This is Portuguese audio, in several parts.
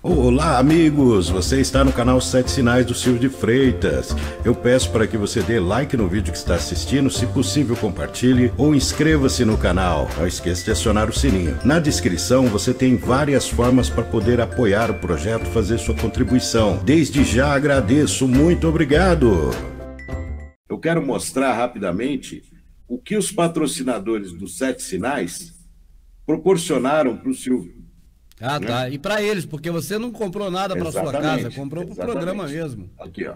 Olá, amigos! Você está no canal Sete Sinais do Silvio de Freitas. Eu peço para que você dê like no vídeo que está assistindo, se possível compartilhe ou inscreva-se no canal. Não esqueça de acionar o sininho. Na descrição você tem várias formas para poder apoiar o projeto, fazer sua contribuição. Desde já agradeço, muito obrigado! Eu quero mostrar rapidamente o que os patrocinadores do Sete Sinais proporcionaram para o Silvio. Ah, tá. E para eles, porque você não comprou nada para sua casa, comprou para o programa mesmo. Aqui, ó.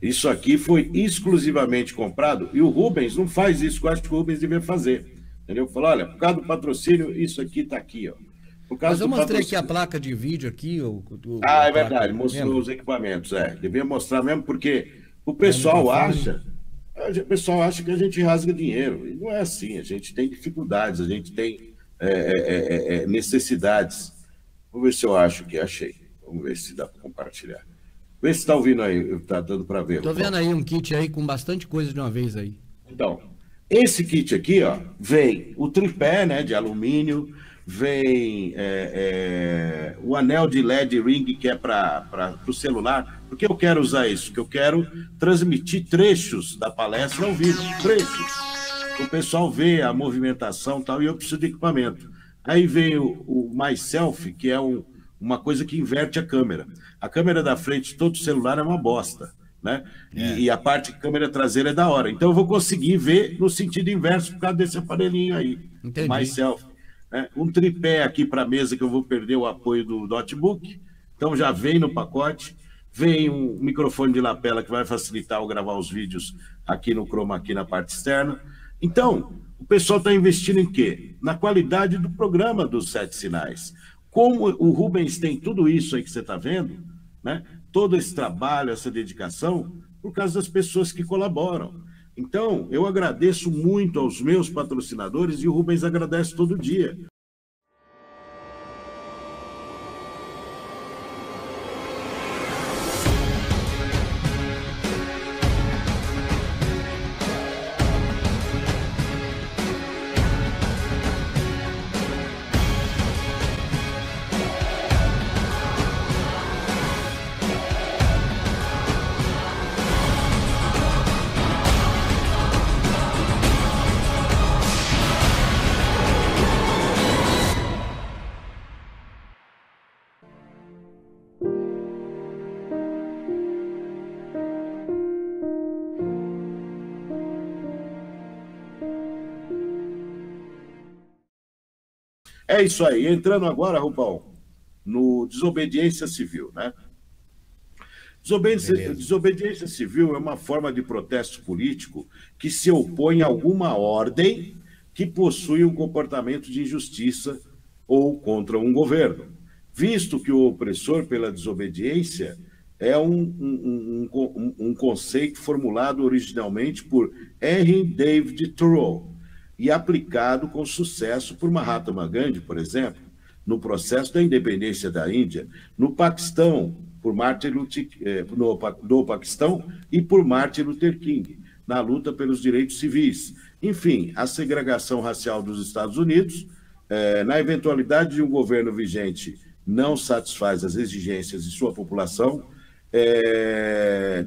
Isso aqui foi exclusivamente comprado e o Rubens não faz isso, que eu acho que o Rubens devia fazer. Entendeu? Falou, olha, por causa do patrocínio, isso aqui tá aqui, ó. Por causa Mas eu do mostrei patrocínio... aqui a placa de vídeo aqui. É verdade, mostrou os equipamentos, devia mostrar mesmo, porque o pessoal acha que a gente rasga dinheiro. E não é assim, a gente tem dificuldades, a gente tem necessidades. Vou ver se eu acho que achei. Vamos ver se dá para compartilhar. Vê se está ouvindo aí, está dando para ver. Estou vendo aí um kit aí com bastante coisa de uma vez aí. Então, esse kit aqui, ó, vem o tripé, né, de alumínio, vem o anel de LED ring, que é para o celular. Por que eu quero usar isso? Porque eu quero transmitir trechos da palestra ao vivo, trechos. O pessoal vê a movimentação e tal, e eu preciso de equipamento. Aí vem o MySelf, que é uma coisa que inverte a câmera. A câmera da frente de todo celular é uma bosta, né? E a parte de câmera traseira é da hora. Então eu vou conseguir ver no sentido inverso por causa desse aparelhinho aí. Entendi. MySelf. Né? Um tripé aqui para a mesa que eu vou perder o apoio do notebook. Então já vem no pacote. Vem um microfone de lapela que vai facilitar eu gravar os vídeos aqui no Chroma Key na parte externa. Então, o pessoal está investindo em quê? Na qualidade do programa dos Sete Sinais. Como o Rubens tem tudo isso aí que você está vendo, né? Todo esse trabalho, essa dedicação, por causa das pessoas que colaboram. Então, eu agradeço muito aos meus patrocinadores e o Rubens agradece todo dia. É isso aí. Entrando agora, Rubão, no desobediência civil, né? Desobediência civil é uma forma de protesto político que se opõe a alguma ordem que possui um comportamento de injustiça ou contra um governo, visto que o opressor pela desobediência é um conceito formulado originalmente por Henry David Thoreau e aplicado com sucesso por Mahatma Gandhi, por exemplo, no processo da independência da Índia, no Paquistão, por Martin Luther, no Paquistão e por Martin Luther King, na luta pelos direitos civis. Enfim, a segregação racial dos Estados Unidos, na eventualidade de um governo vigente não satisfaz as exigências de sua população,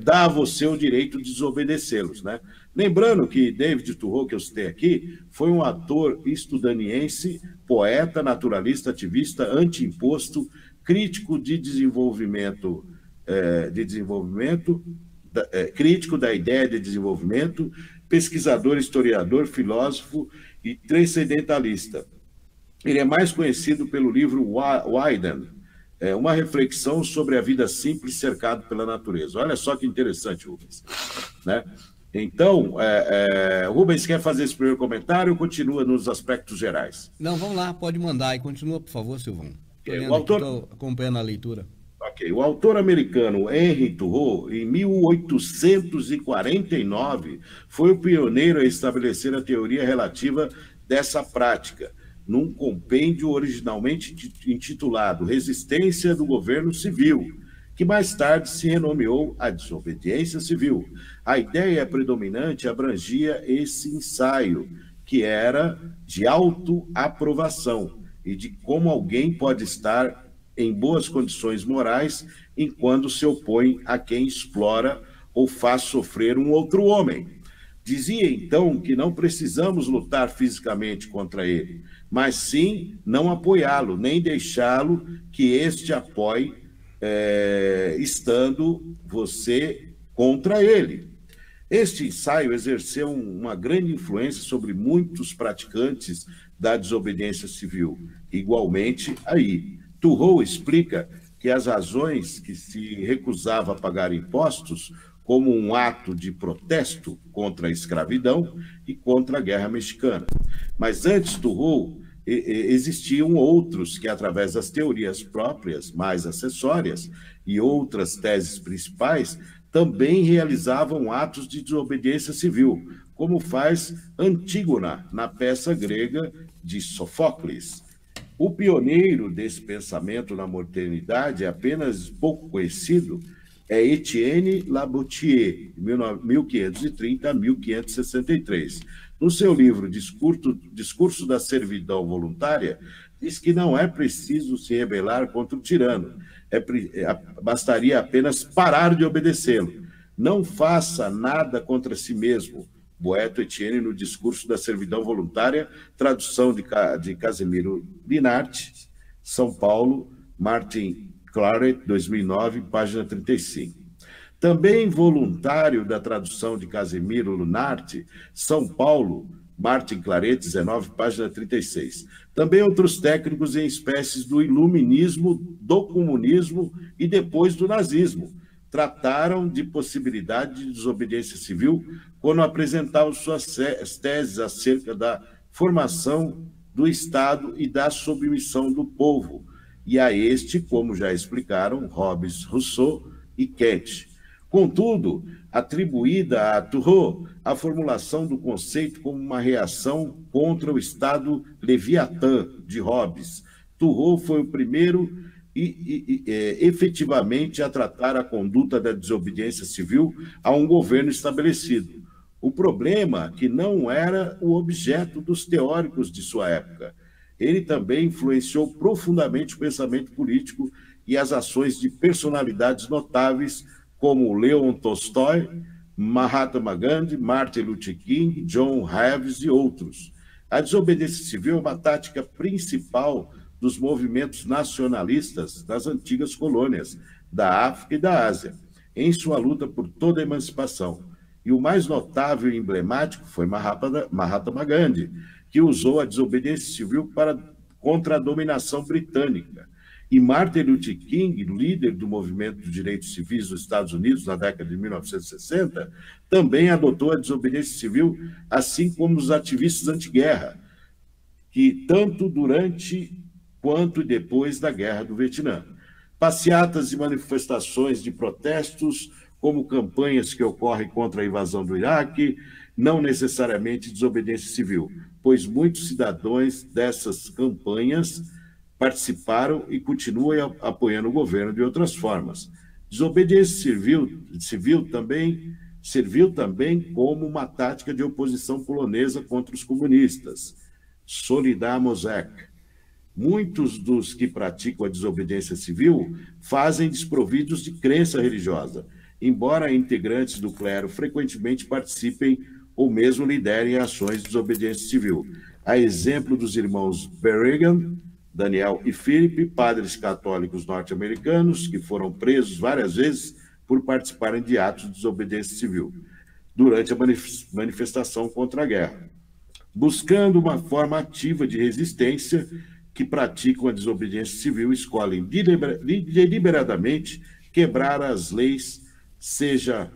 dá a você o direito de desobedecê-los, né? Lembrando que David Thoreau, que eu citei aqui, foi um ator estadunidense, poeta, naturalista, ativista, anti-imposto, crítico de desenvolvimento, crítico da ideia de desenvolvimento, pesquisador, historiador, filósofo e transcendentalista. Ele é mais conhecido pelo livro Wyden, uma reflexão sobre a vida simples cercado pela natureza. Olha só que interessante, Rubens, né? Então, Rubens, quer fazer esse primeiro comentário ou continua nos aspectos gerais? Não, vamos lá, pode mandar e continua, por favor, Silvão. Estou acompanhando a leitura. Ok. O autor americano Henry Thoreau, em 1849, foi o pioneiro a estabelecer a teoria relativa dessa prática, num compêndio originalmente intitulado Resistência do Governo Civil, que mais tarde se renomeou a Desobediência Civil. A ideia predominante abrangia esse ensaio, que era de autoaprovação e de como alguém pode estar em boas condições morais enquanto se opõe a quem explora ou faz sofrer um outro homem. Dizia então que não precisamos lutar fisicamente contra ele, mas sim não apoiá-lo, nem deixá-lo que este apoie, estando você contra ele. Este ensaio exerceu uma grande influência sobre muitos praticantes da desobediência civil. Igualmente, aí, Turreau explica que as razões que se recusava a pagar impostos como um ato de protesto contra a escravidão e contra a Guerra Mexicana. Mas antes do Turreau, existiam outros que, através das teorias próprias, mais acessórias, e outras teses principais, também realizavam atos de desobediência civil, como faz Antígona na peça grega de Sofócles. O pioneiro desse pensamento na modernidade, apenas pouco conhecido, é Etienne Laboutier, de 1530 a 1563. No seu livro Discurso da Servidão Voluntária, diz que não é preciso se rebelar contra o tirano, bastaria apenas parar de obedecê-lo. Não faça nada contra si mesmo. Boeto Etienne, no Discurso da Servidão Voluntária, tradução de Casimiro Linarte, São Paulo, Martin Claret, 2009, página 35. Também voluntário da tradução de Casimiro Lunarte, São Paulo, Martin Claret, 19, página 36. Também outros técnicos em espécies do iluminismo, do comunismo e depois do nazismo trataram de possibilidade de desobediência civil quando apresentavam suas teses acerca da formação do Estado e da submissão do povo, e a este, como já explicaram, Hobbes, Rousseau e Kant. Contudo, atribuída a Turreau a formulação do conceito como uma reação contra o Estado Leviatã de Hobbes. Turreau foi o primeiro efetivamente a tratar a conduta da desobediência civil a um governo estabelecido. O problema que não era o objeto dos teóricos de sua época. Ele também influenciou profundamente o pensamento político e as ações de personalidades notáveis como Leon Tolstói, Mahatma Gandhi, Martin Luther King, John Reeves e outros. A desobediência civil é uma tática principal dos movimentos nacionalistas das antigas colônias, da África e da Ásia, em sua luta por toda a emancipação. E o mais notável e emblemático foi Mahatma Gandhi, que usou a desobediência civil contra a dominação britânica. E Martin Luther King, líder do movimento dos direitos civis dos Estados Unidos na década de 1960, também adotou a desobediência civil, assim como os ativistas anti-guerra, que tanto durante quanto depois da Guerra do Vietnã. Passeatas e manifestações de protestos, como campanhas que ocorrem contra a invasão do Iraque, não necessariamente desobediência civil, pois muitos cidadãos dessas campanhas participaram e continuam apoiando o governo de outras formas. Desobediência civil também serviu também como uma tática de oposição polonesa contra os comunistas. Solidarność. Muitos dos que praticam a desobediência civil fazem desprovidos de crença religiosa, embora integrantes do clero frequentemente participem ou mesmo liderem ações de desobediência civil. A exemplo dos irmãos Berrigan, Daniel e Philip, padres católicos norte-americanos que foram presos várias vezes por participarem de atos de desobediência civil durante a manifestação contra a guerra. Buscando uma forma ativa de resistência, que praticam a desobediência civil escolhem deliberadamente quebrar as leis, seja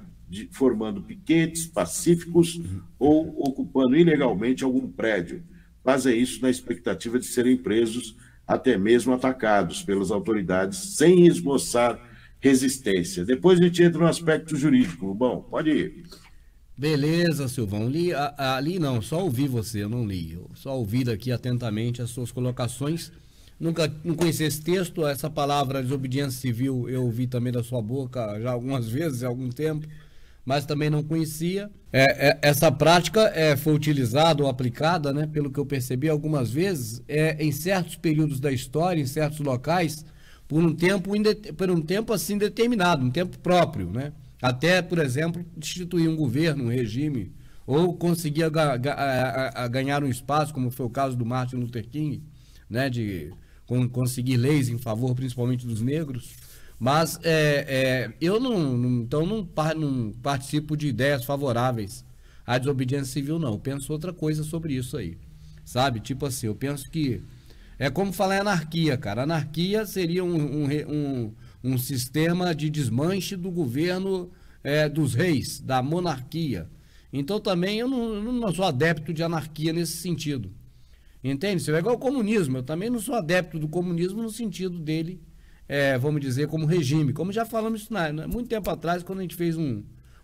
formando piquetes pacíficos ou ocupando ilegalmente algum prédio. Fazem isso na expectativa de serem presos, até mesmo atacados pelas autoridades, sem esboçar resistência. Depois a gente entra no aspecto jurídico. Bom, pode ir. Beleza, Silvão. Ali não, só ouvi você, eu não li. Eu só ouvi aqui atentamente as suas colocações. Não conheci esse texto, essa palavra desobediência civil eu ouvi também da sua boca já algumas vezes, há algum tempo, mas também não conhecia. Essa prática foi utilizada ou aplicada, né, pelo que eu percebi algumas vezes, em certos períodos da história, em certos locais, por um tempo assim determinado, um tempo próprio, né? Até, por exemplo, instituir um governo, um regime, ou conseguir ganhar um espaço, como foi o caso do Martin Luther King, né? De conseguir leis em favor, principalmente dos negros. Mas eu não participo de ideias favoráveis à desobediência civil, não. Eu penso outra coisa sobre isso aí, sabe? Tipo assim, eu penso que é como falar em anarquia, cara. Anarquia seria um sistema de desmanche do governo dos reis, da monarquia. Então também eu não sou adepto de anarquia nesse sentido. Entende? Isso é igual ao comunismo. Eu também não sou adepto do comunismo no sentido dele, vamos dizer, como regime. Como já falamos isso muito tempo atrás, quando a gente fez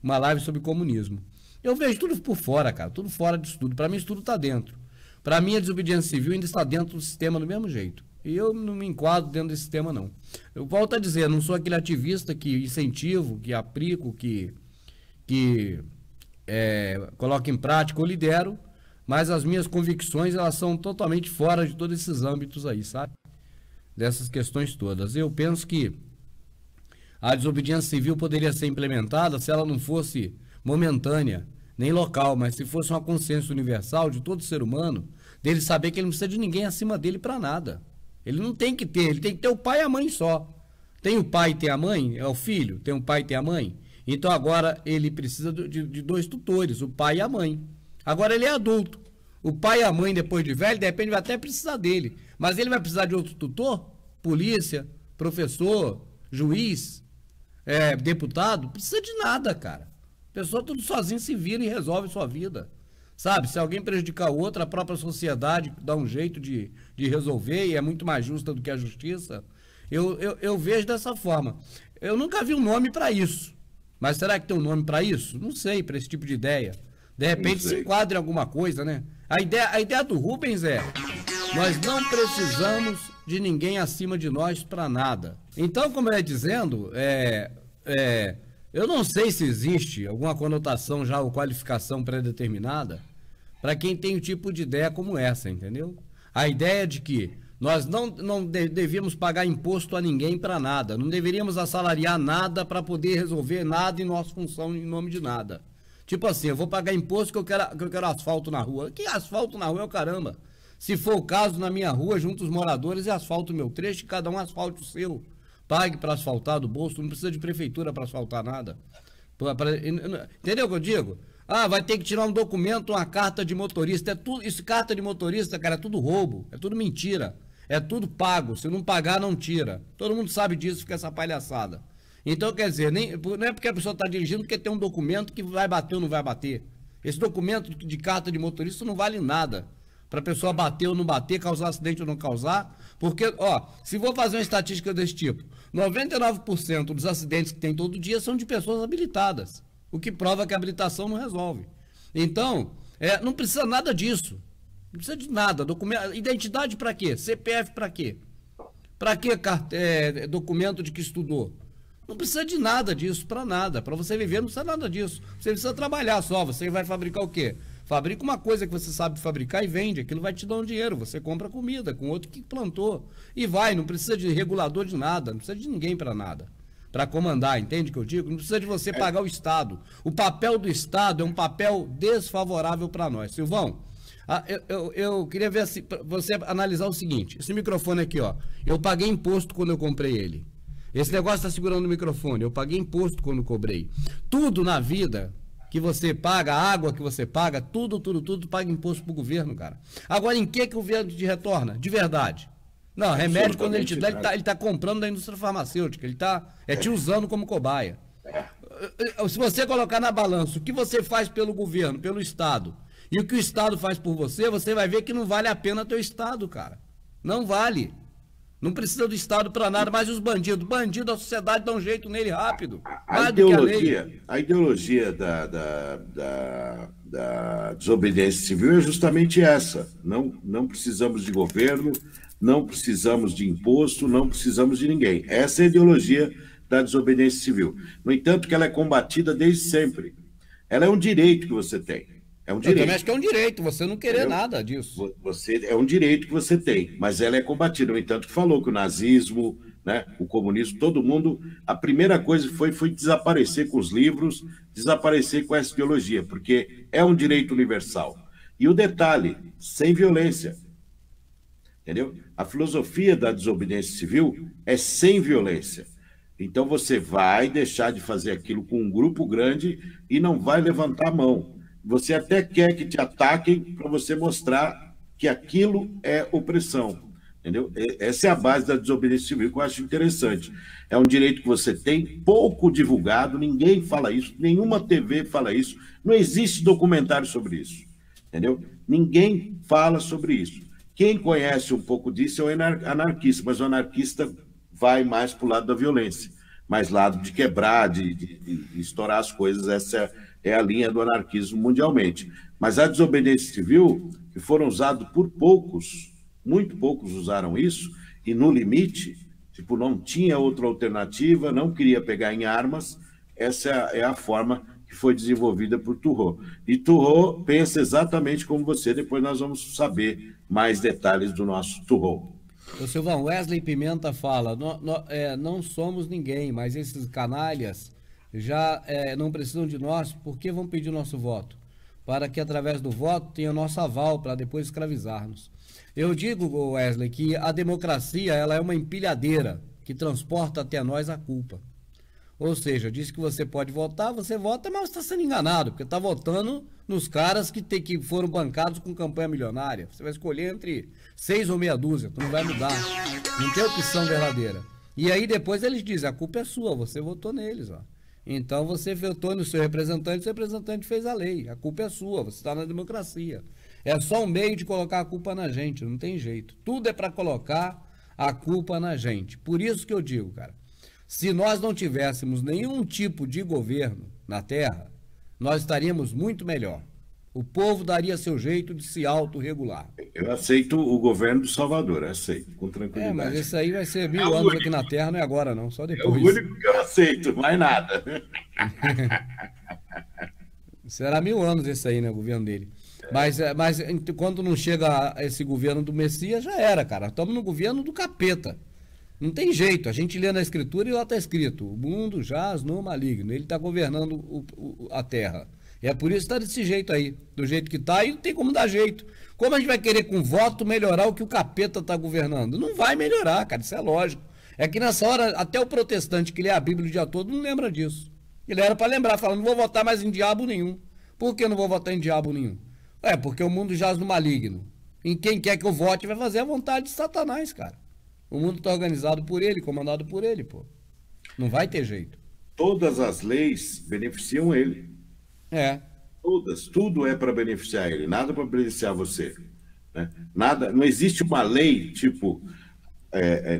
uma live sobre comunismo. Eu vejo tudo por fora, cara. Tudo fora disso tudo. Para mim, isso tudo está dentro. Para mim, a desobediência civil ainda está dentro do sistema do mesmo jeito. E eu não me enquadro dentro desse sistema, não. Eu volto a dizer, não sou aquele ativista que incentivo, que aplico, que coloco em prática ou lidero, mas as minhas convicções, elas são totalmente fora de todos esses âmbitos aí, sabe? Dessas questões todas. Eu penso que a desobediência civil poderia ser implementada se ela não fosse momentânea, nem local, mas se fosse uma consciência universal de todo ser humano, dele saber que ele não precisa de ninguém acima dele para nada. Ele não tem que ter, ele tem que ter o pai e a mãe só. Tem o pai e tem a mãe, é o filho, tem o pai e tem a mãe. Então agora ele precisa de dois tutores, o pai e a mãe. Agora ele é adulto. O pai e a mãe, depois de velho, de repente vai até precisar dele. Mas ele vai precisar de outro tutor? Polícia, professor, juiz, deputado? Precisa de nada, cara. A pessoa tudo sozinho se vira e resolve sua vida. Sabe, se alguém prejudicar o outro, a própria sociedade dá um jeito de resolver e é muito mais justa do que a justiça. Eu vejo dessa forma. Eu nunca vi um nome para isso. Mas será que tem um nome para isso? Não sei, para esse tipo de ideia. De repente se enquadra em alguma coisa, né? A ideia do Rubens nós não precisamos de ninguém acima de nós para nada. Então, como eu ia dizendo, eu não sei se existe alguma conotação já ou qualificação pré-determinada para quem tem um tipo de ideia como essa, entendeu? A ideia de que nós não devíamos pagar imposto a ninguém para nada, não deveríamos assalariar nada para poder resolver nada em nossa função, em nome de nada. Tipo assim, eu vou pagar imposto que eu quero asfalto na rua. Que asfalto na rua é o caramba? Se for o caso, na minha rua, junto os moradores, e asfalto o meu trecho, e cada um asfalte o seu. Pague para asfaltar do bolso, não precisa de prefeitura para asfaltar nada. Entendeu o que eu digo? Vai ter que tirar um documento, uma carta de motorista. Isso, carta de motorista, cara, é tudo roubo, é tudo mentira. É tudo pago. Se não pagar, não tira. Todo mundo sabe disso, fica essa palhaçada. Então, quer dizer, não é porque a pessoa está dirigindo que tem um documento que vai bater ou não vai bater. Esse documento de carta de motorista não vale nada. Para a pessoa bater ou não bater, causar acidente ou não causar. Porque, se vou fazer uma estatística desse tipo, 99% dos acidentes que tem todo dia são de pessoas habilitadas. O que prova que a habilitação não resolve. Então, não precisa nada disso. Não precisa de nada. Identidade para quê? CPF para quê? Para quê documento de que estudou? Não precisa de nada disso, para nada. Para você viver, não precisa nada disso. Você precisa trabalhar só. Você vai fabricar o quê? Fabrica uma coisa que você sabe fabricar e vende. Aquilo vai te dar um dinheiro. Você compra comida com outro que plantou. E vai, não precisa de regulador de nada. Não precisa de ninguém para nada. Para comandar, entende o que eu digo? Não precisa de você pagar o Estado. O papel do Estado é um papel desfavorável para nós. Silvão, eu queria ver você analisar o seguinte. Esse microfone aqui, eu paguei imposto quando eu comprei ele. Esse negócio está segurando o microfone. Eu paguei imposto quando cobrei. Tudo na vida que você paga, a água que você paga, tudo paga imposto pro governo, cara. Agora, em que o governo te retorna? De verdade. Não, remédio, quando ele te dá, ele tá comprando da indústria farmacêutica. Ele tá te usando como cobaia. Se você colocar na balança o que você faz pelo governo, pelo Estado, e o que o Estado faz por você, você vai ver que não vale a pena teu Estado, cara. Não vale. Não precisa do Estado para nada, mas os bandidos. Bandido, a sociedade dá um jeito nele rápido. A ideologia da desobediência civil é justamente essa. Não precisamos de governo, não precisamos de imposto, não precisamos de ninguém. Essa é a ideologia da desobediência civil. No entanto, que ela é combatida desde sempre. Ela é um direito que você tem. É um direito. Eu também acho que é um direito, você não querer nada disso. É um direito que você tem, mas ela é combatida. No entanto, que falou que o nazismo, né? O comunismo, todo mundo, a primeira coisa foi desaparecer com os livros, desaparecer com essa ideologia, porque é um direito universal. E o detalhe, sem violência, entendeu? A filosofia da desobediência civil é sem violência. Então você vai deixar de fazer aquilo com um grupo grande e não vai levantar a mão. Você até quer que te ataquem para você mostrar que aquilo é opressão. Entendeu? Essa é a base da desobediência civil, que eu acho interessante. É um direito que você tem, pouco divulgado, ninguém fala isso, nenhuma TV fala isso, não existe documentário sobre isso. Entendeu? Ninguém fala sobre isso. Quem conhece um pouco disso é o anarquista, mas o anarquista vai mais para o lado da violência, mais lado de quebrar, de estourar as coisas. Essa é a linha do anarquismo mundialmente. Mas a desobediência civil, que foram usados por poucos, muito poucos usaram isso, e no limite, tipo, não tinha outra alternativa, não queria pegar em armas, essa é a forma que foi desenvolvida por Thoreau. E Thoreau pensa exatamente como você, depois nós vamos saber mais detalhes do nosso Thoreau. Ô Silvão, Wesley Pimenta fala, não somos ninguém, mas esses canalhas já não precisam de nós, por que vão pedir nosso voto? Para que através do voto tenha nosso aval para depois escravizar-nos. Eu digo, Wesley, que a democracia ela é uma empilhadeira que transporta até nós a culpa. Ou seja, diz que você pode votar, você vota, mas você está sendo enganado, porque está votando nos caras que foram bancados com campanha milionária. Você vai escolher entre 6 ou meia dúzia, tu não vai mudar. Não tem opção verdadeira. E aí depois eles dizem, a culpa é sua, você votou neles, ó. Então você votou no seu representante fez a lei. A culpa é sua, você está na democracia. É só um meio de colocar a culpa na gente, não tem jeito. Tudo é para colocar a culpa na gente. Por isso que eu digo, cara, se nós não tivéssemos nenhum tipo de governo na Terra, nós estaríamos muito melhor. O povo daria seu jeito de se autorregular. Eu aceito o governo do Salvador, aceito, com tranquilidade. Mas isso aí vai ser 1000 anos aqui na Terra, não é agora não, só depois. É o único que eu aceito, mais nada. Será 1000 anos esse aí, né, o governo dele. Mas quando não chega esse governo do Messias, já era, cara. Estamos no governo do capeta. Não tem jeito. A gente lê na escritura e lá está escrito: o mundo jaz no maligno. Ele está governando a terra. E é por isso que está desse jeito aí. Do jeito que está, e não tem como dar jeito. Como a gente vai querer com voto melhorar o que o capeta está governando? Não vai melhorar, cara. Isso é lógico. É que nessa hora, até o protestante que lê a Bíblia o dia todo não lembra disso. Ele era para lembrar, falando: não vou votar mais em diabo nenhum. Por que não vou votar em diabo nenhum? Porque o mundo jaz no maligno. E quem quer que eu vote vai fazer a vontade de Satanás, cara. O mundo está organizado por ele, comandado por ele, pô. Não vai ter jeito. Todas as leis beneficiam ele. Todas. Tudo é para beneficiar ele, nada para beneficiar você. Né? Nada, não existe uma lei, tipo,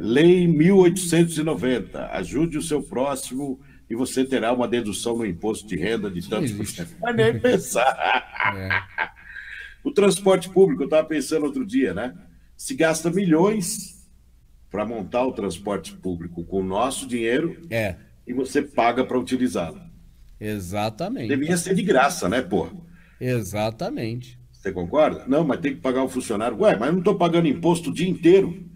lei 1890, ajude o seu próximo e você terá uma dedução no imposto de renda de tantos por cento. Mas nem pensar. O transporte público, eu estava pensando outro dia, né? Se gasta milhões para montar o transporte público com o nosso dinheiro e você paga para utilizá-lo. Exatamente. Devia ser de graça, né, pô? Exatamente. Você concorda? Não, mas tem que pagar o funcionário. Mas eu não estou pagando imposto o dia inteiro.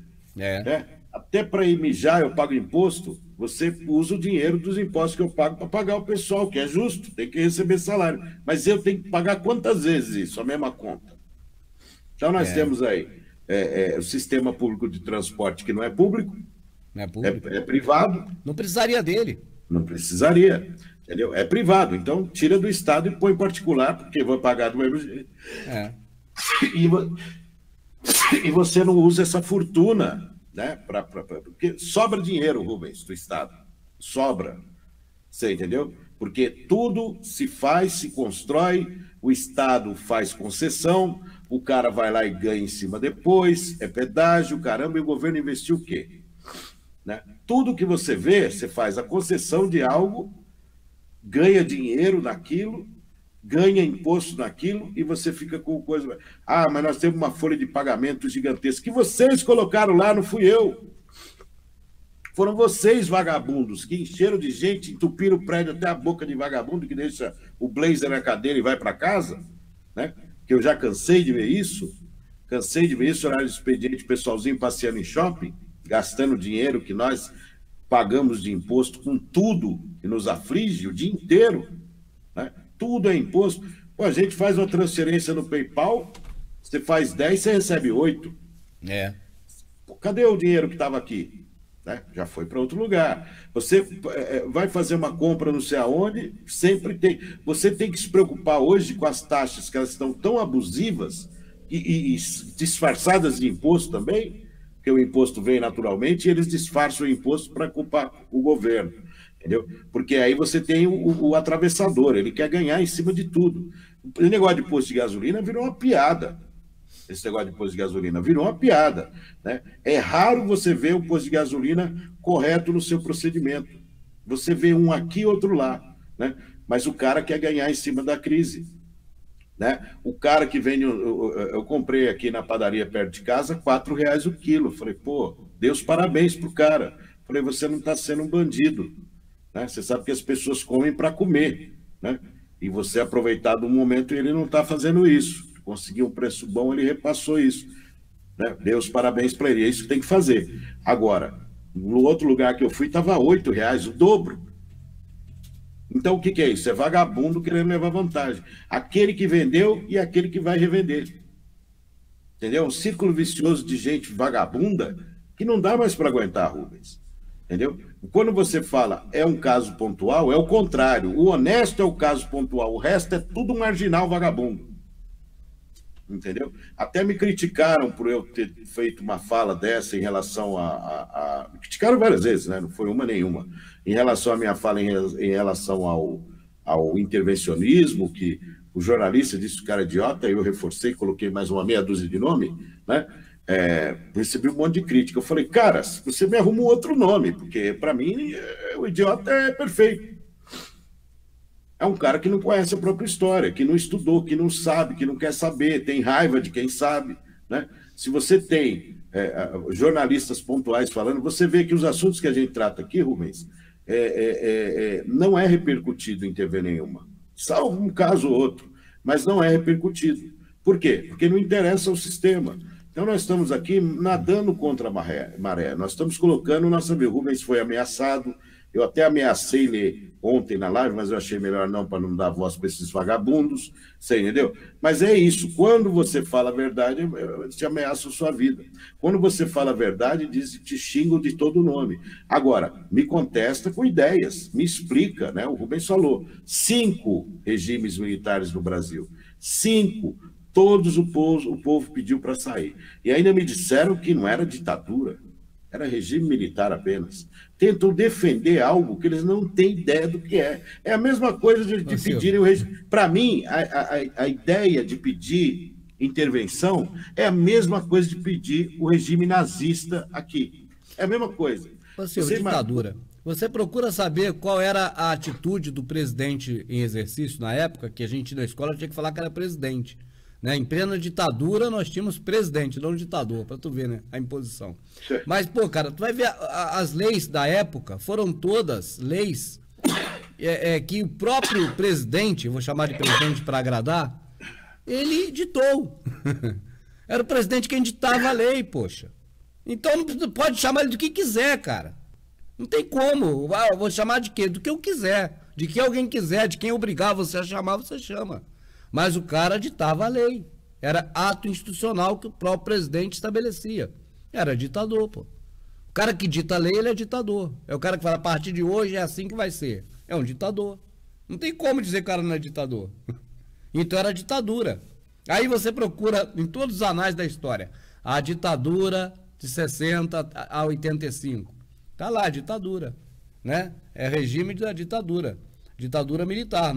Até para ir mijar eu pago imposto. Você usa o dinheiro dos impostos que eu pago para pagar o pessoal, que é justo, tem que receber salário. Mas eu tenho que pagar quantas vezes isso, a mesma conta? Então nós temos aí o sistema público de transporte que não é público, é privado. Não precisaria dele. Não precisaria, entendeu? É privado, então tira do Estado e põe particular, porque vai pagar do mesmo jeito. E você não usa essa fortuna, né? Porque sobra dinheiro, Rubens, do Estado. Sobra. Você entendeu? Porque tudo se faz, se constrói, o Estado faz concessão, o cara vai lá e ganha em cima depois, é pedágio, caramba, e o governo investiu o quê? Né? Tudo que você vê, você faz a concessão de algo, ganha dinheiro naquilo, ganha imposto naquilo e você fica com coisa... mas nós temos uma folha de pagamento gigantesca que vocês colocaram lá, não fui eu. Foram vocês, vagabundos, que encheram de gente, entupiram o prédio até a boca de vagabundo, que deixa o blazer na cadeira e vai para casa, né? Que eu já cansei de ver isso, horário de expediente, pessoalzinho passeando em shopping, gastando dinheiro que nós pagamos de imposto com tudo que nos aflige o dia inteiro, né? Tudo é imposto. Pô, a gente faz uma transferência no PayPal, você faz 10, você recebe 8. É. Pô, cadê o dinheiro que estava aqui? Né? Já foi para outro lugar. Você vai fazer uma compra não sei aonde, sempre tem. Você tem que se preocupar hoje com as taxas, que elas estão tão abusivas e disfarçadas de imposto também, porque o imposto vem naturalmente e eles disfarçam o imposto para culpar o governo. Entendeu? Porque aí você tem o atravessador, ele quer ganhar em cima de tudo. O negócio de posto de gasolina virou uma piada. Esse negócio de posto de gasolina virou uma piada, né? É raro você ver o posto de gasolina correto no seu procedimento. Você vê um aqui, outro lá, né? Mas o cara quer ganhar em cima da crise, né? O cara que vende... Eu comprei aqui na padaria perto de casa, R$ 4 o quilo. Falei, pô, dê os parabéns pro cara. Falei, você não está sendo um bandido, né? Você sabe que as pessoas comem para comer, né? E você aproveitar do momento, ele não está fazendo isso. Conseguiu um preço bom, ele repassou isso, né? Deu os parabéns para ele. É isso que tem que fazer. Agora, no outro lugar que eu fui, estava R$ 8, o dobro. Então, o que é isso? É vagabundo querendo levar vantagem. Aquele que vendeu e aquele que vai revender. Entendeu? Um círculo vicioso de gente vagabunda que não dá mais para aguentar, Rubens. Entendeu? Quando você fala é um caso pontual, é o contrário. O honesto é o caso pontual, o resto é tudo marginal vagabundo. Entendeu? Até me criticaram por eu ter feito uma fala dessa em relação Me criticaram várias vezes, né? Não foi uma nenhuma. Em relação à minha fala em relação ao intervencionismo, que o jornalista disse que o cara é idiota, eu reforcei, coloquei mais uma meia dúzia de nome, né? Recebi um monte de crítica. Eu falei, cara, você me arruma um outro nome, porque para mim o idiota é perfeito. É um cara que não conhece a própria história, que não estudou, que não sabe, que não quer saber, tem raiva de quem sabe, né? Se você tem jornalistas pontuais falando, você vê que os assuntos que a gente trata aqui, Rubens, não é repercutido em TV nenhuma. Salvo um caso ou outro, mas não é repercutido. Por quê? Porque não interessa ao sistema. Então, nós estamos aqui nadando contra a maré. Nós estamos colocando, nossa, o Rubens foi ameaçado. Eu até ameacei ler ontem na live, mas eu achei melhor não, para não dar voz para esses vagabundos. Você entendeu? Mas é isso. Quando você fala a verdade, te ameaça a sua vida. Quando você fala a verdade, te xingam de todo nome. Agora, me contesta com ideias. Me explica, né? O Rubens falou. 5 regimes militares no Brasil. 5. Todos o povo pediu para sair. E ainda me disseram que não era ditadura, era regime militar apenas. Tentam defender algo que eles não têm ideia do que é. É a mesma coisa de pedirem o regime. Para mim, a ideia de pedir intervenção é a mesma coisa de pedir o regime nazista aqui. É a mesma coisa. Você ditadura. Você procura saber qual era a atitude do presidente em exercício na época, que a gente na escola tinha que falar que era presidente. Né? Em plena ditadura, nós tínhamos presidente, não ditador, para tu ver, né? A imposição. Sim. Mas, pô, cara, tu vai ver as leis da época, foram todas leis que o próprio presidente, vou chamar de presidente para agradar, ele ditou. Era o presidente quem ditava a lei, poxa. Então, não pode chamar ele do que quiser, cara. Não tem como. Eu vou chamar de quê? Do que eu quiser. De que alguém quiser, de quem obrigar você a chamar, você chama. Mas o cara ditava a lei. Era ato institucional que o próprio presidente estabelecia. Era ditador, pô. O cara que dita a lei, ele é ditador. É o cara que fala, a partir de hoje é assim que vai ser. É um ditador. Não tem como dizer que o cara não é ditador. Então era ditadura. Aí você procura em todos os anais da história. A ditadura de 60 a 85. Tá lá, ditadura. Né? É regime da ditadura. Ditadura militar.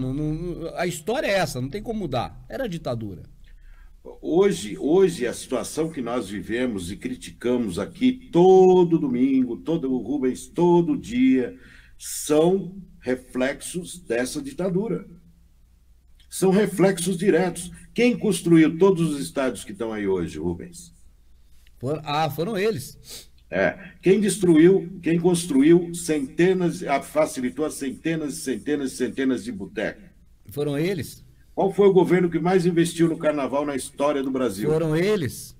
A história é essa, não tem como mudar. Era ditadura. Hoje a situação que nós vivemos e criticamos aqui todo domingo, o Rubens, todo dia, são reflexos dessa ditadura. São reflexos diretos. Quem construiu todos os estádios que estão aí hoje, Rubens? Foram eles. Quem construiu centenas, facilitou as centenas e centenas e centenas de botecos? Foram eles. Qual foi o governo que mais investiu no carnaval na história do Brasil? Foram eles.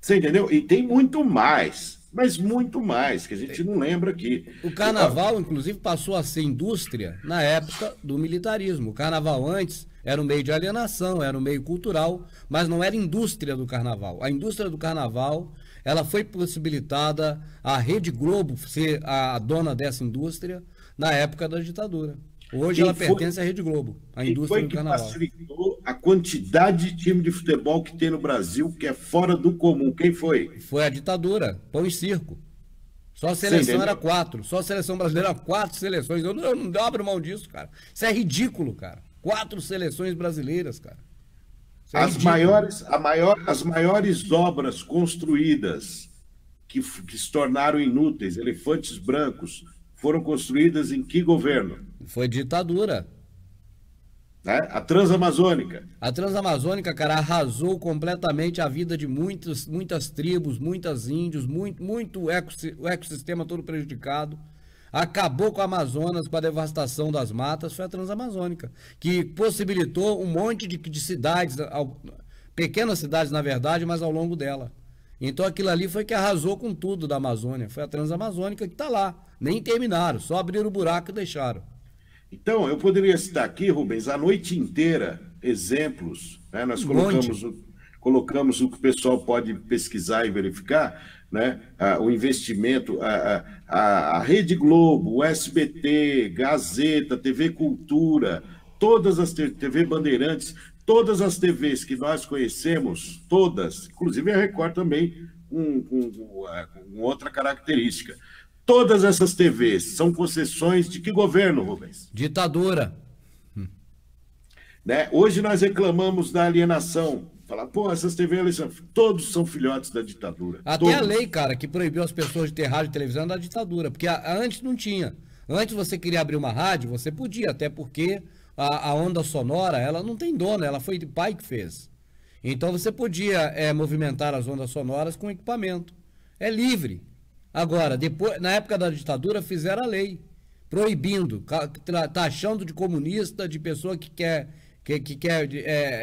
Você entendeu? E tem muito mais. mas muito mais, que a gente não lembra aqui. O carnaval, inclusive, passou a ser indústria na época do militarismo. O carnaval antes era um meio de alienação, era um meio cultural, mas não era indústria do carnaval. A indústria do carnaval, ela foi possibilitada a Rede Globo ser a dona dessa indústria na época da ditadura. Hoje ela pertence à Rede Globo, a indústria do carnaval. Facilitou a quantidade de time de futebol que tem no Brasil, que é fora do comum. Quem foi? Foi a ditadura, pão e circo. Só a seleção era 4. Só a seleção brasileira era 4 seleções. Eu não abro mão disso, cara. Isso é ridículo, cara. 4 seleções brasileiras, cara. As maiores obras construídas que se tornaram inúteis, elefantes brancos, foram construídas em que governo? Foi ditadura. Né? A Transamazônica. A Transamazônica, cara, arrasou completamente a vida de muitas tribos, muitos índios, o ecossistema todo prejudicado. Acabou com a Amazonas, com a devastação das matas, foi a Transamazônica, que possibilitou um monte de cidades, pequenas cidades na verdade, mas ao longo dela. Então aquilo ali foi que arrasou com tudo da Amazônia, foi a Transamazônica que está lá. Nem terminaram, só abriram o buraco e deixaram. Então, eu poderia citar aqui, Rubens, a noite inteira, exemplos, né? Nós colocamos o que o pessoal pode pesquisar e verificar, né? O investimento, a Rede Globo, o SBT, Gazeta, TV Cultura, todas as TV Bandeirantes, todas as TVs que nós conhecemos, todas, inclusive a Record também, com outra característica. Todas essas TVs são concessões de que governo, Rubens? Ditadura. Né? Hoje nós reclamamos da alienação. Falar, pô, essas TVs, todos são filhotes da ditadura. Até todos. A lei, cara, que proibiu as pessoas de ter rádio e televisão da ditadura. Porque antes não tinha. Antes você queria abrir uma rádio, você podia, até porque a onda sonora, ela não tem dono, ela foi do pai que fez. Então você podia movimentar as ondas sonoras com equipamento. É livre. Agora, depois, na época da ditadura, fizeram a lei, proibindo, taxando de comunista, de pessoa que quer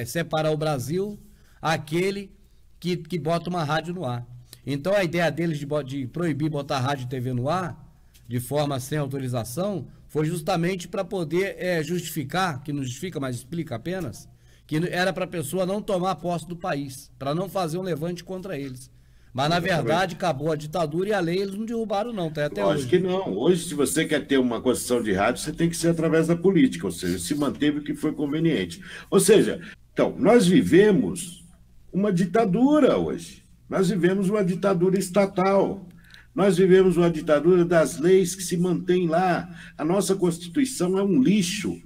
separar o Brasil, aquele que bota uma rádio no ar. Então a ideia deles de proibir botar rádio e TV no ar, de forma sem autorização, foi justamente para poder justificar, que não justifica, mas explica apenas, que era para a pessoa não tomar posse do país, para não fazer um levante contra eles. Mas, na verdade, acabou a ditadura e a lei eles não derrubaram, não, tá até hoje. Acho que não. Hoje, se você quer ter uma concessão de rádio, você tem que ser através da política, ou seja, se manteve o que foi conveniente. Ou seja, então, nós vivemos uma ditadura hoje. Nós vivemos uma ditadura estatal. Nós vivemos uma ditadura das leis que se mantêm lá. A nossa Constituição é um lixo.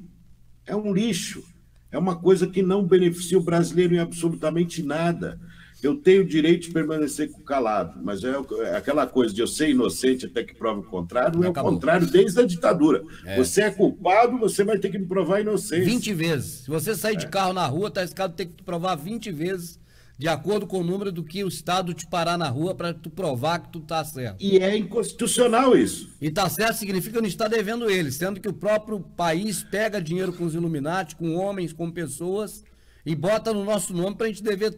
É um lixo. É uma coisa que não beneficia o brasileiro em absolutamente nada. Eu tenho o direito de permanecer calado, mas é aquela coisa de eu ser inocente até que prove o contrário, é o contrário desde a ditadura. Você é culpado, você vai ter que me provar inocência. 20 vezes. Se você sair de carro na rua, tá escado ter que provar 20 vezes, de acordo com o número do que o Estado te parar na rua para tu provar que tu tá certo. E é inconstitucional isso. E tá certo significa que não está devendo eles, sendo que o próprio país pega dinheiro com os Illuminati, com homens, com pessoas, e bota no nosso nome pra gente dever,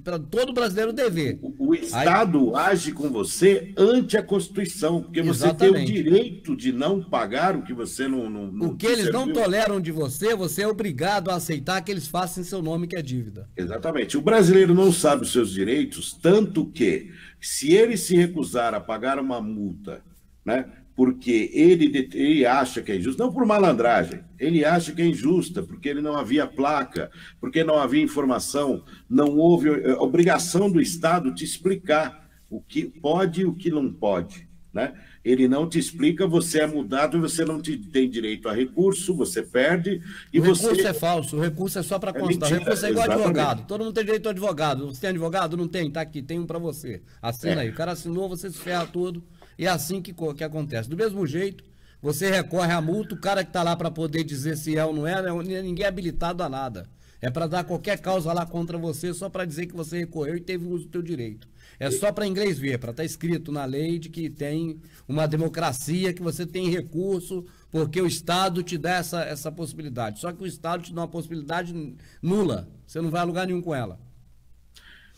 para todo brasileiro dever. O Estado age com você ante a Constituição, porque você tem o direito de não pagar o que você não o que eles não toleram de você, você é obrigado a aceitar que eles façam em seu nome, que é dívida. Exatamente. O brasileiro não sabe os seus direitos, tanto que, se ele se recusar a pagar uma multa, né, porque ele acha que é injusto, não por malandragem, ele acha que é injusta, porque ele não havia placa, porque não havia informação, não houve obrigação do Estado te explicar o que pode e o que não pode, né? Ele não te explica, você é mudado e você não tem direito a recurso, você perde e o recurso é falso, o recurso é só para constar, o recurso é igual advogado, todo mundo tem direito a advogado, você tem advogado? Não tem, tá aqui, tem um para você, assina aí, o cara assinou, você se ferra tudo. E é assim que acontece. Do mesmo jeito, você recorre à multa, o cara que está lá para poder dizer se é ou não é, ninguém é habilitado a nada. É para dar qualquer causa lá contra você, só para dizer que você recorreu e teve uso do teu direito. É só para inglês ver, para estar escrito na lei de que tem uma democracia, que você tem recurso, porque o Estado te dá essa possibilidade. Só que o Estado te dá uma possibilidade nula. Você não vai a lugar nenhum com ela.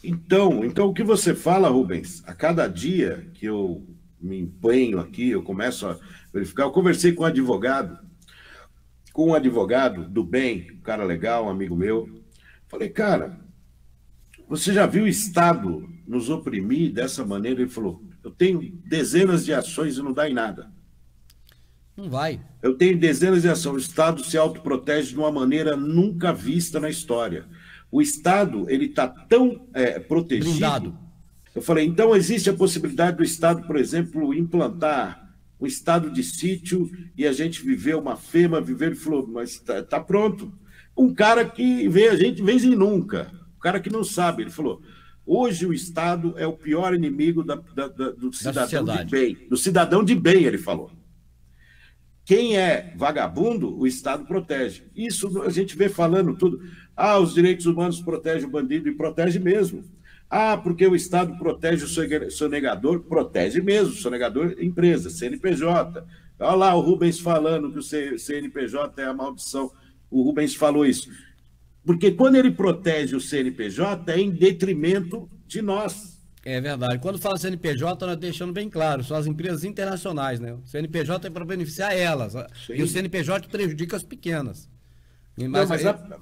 Então, o que você fala, Rubens, a cada dia que eu me empenho aqui, eu começo a verificar, eu conversei com um advogado do bem, um cara legal, um amigo meu, falei, cara, você já viu o Estado nos oprimir dessa maneira? Ele falou, eu tenho dezenas de ações e não dá em nada. Não vai. Eu tenho dezenas de ações. O Estado se autoprotege de uma maneira nunca vista na história. O Estado, ele está tão protegido. Blindado. Eu falei, então existe a possibilidade do Estado, por exemplo, implantar um estado de sítio e a gente viver uma FEMA, ele falou, mas tá pronto. Um cara que vê a gente vez em nunca, um cara que não sabe, ele falou, hoje o Estado é o pior inimigo do cidadão de bem. Do cidadão de bem, ele falou. Quem é vagabundo, o Estado protege. Isso a gente vê falando tudo. Ah, os direitos humanos protegem o bandido, e protege mesmo. Ah, porque o Estado protege o sonegador, protege mesmo, sonegador empresa, CNPJ. Olha lá o Rubens falando que o CNPJ é a maldição. O Rubens falou isso. Porque quando ele protege o CNPJ, é em detrimento de nós. É verdade. Quando fala CNPJ, nós deixando bem claro, são as empresas internacionais, né? O CNPJ é para beneficiar elas. Sim. E o CNPJ prejudica as pequenas.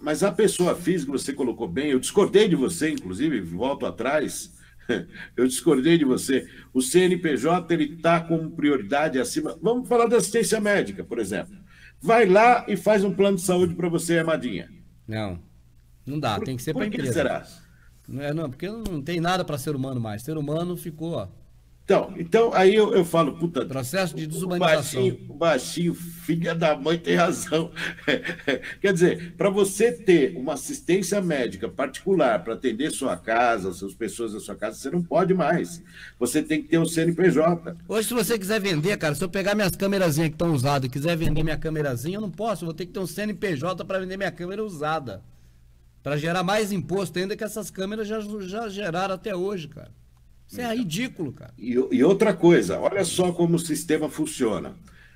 Mas a pessoa física, você colocou bem, eu discordei de você, inclusive, volto atrás, eu discordei de você. O CNPJ, ele está como prioridade acima. Vamos falar da assistência médica, por exemplo. Vai lá e faz um plano de saúde para você, amadinha. Não dá, tem que ser para a empresa. Por que será? Não, porque não tem nada para ser humano mais. Ser humano ficou, ó. Então aí eu falo, puta... Processo de desumanização. O baixinho, filha da mãe, tem razão. Quer dizer, para você ter uma assistência médica particular para atender sua casa, as pessoas da sua casa, você não pode mais. Você tem que ter um CNPJ. Hoje, se você quiser vender, cara, se eu pegar minhas câmerazinhas que estão usadas e quiser vender minha câmerazinha, eu não posso. Eu vou ter que ter um CNPJ para vender minha câmera usada. Para gerar mais imposto ainda que essas câmeras já geraram até hoje, cara. Isso é ridículo, cara. E outra coisa, olha só como o sistema funciona.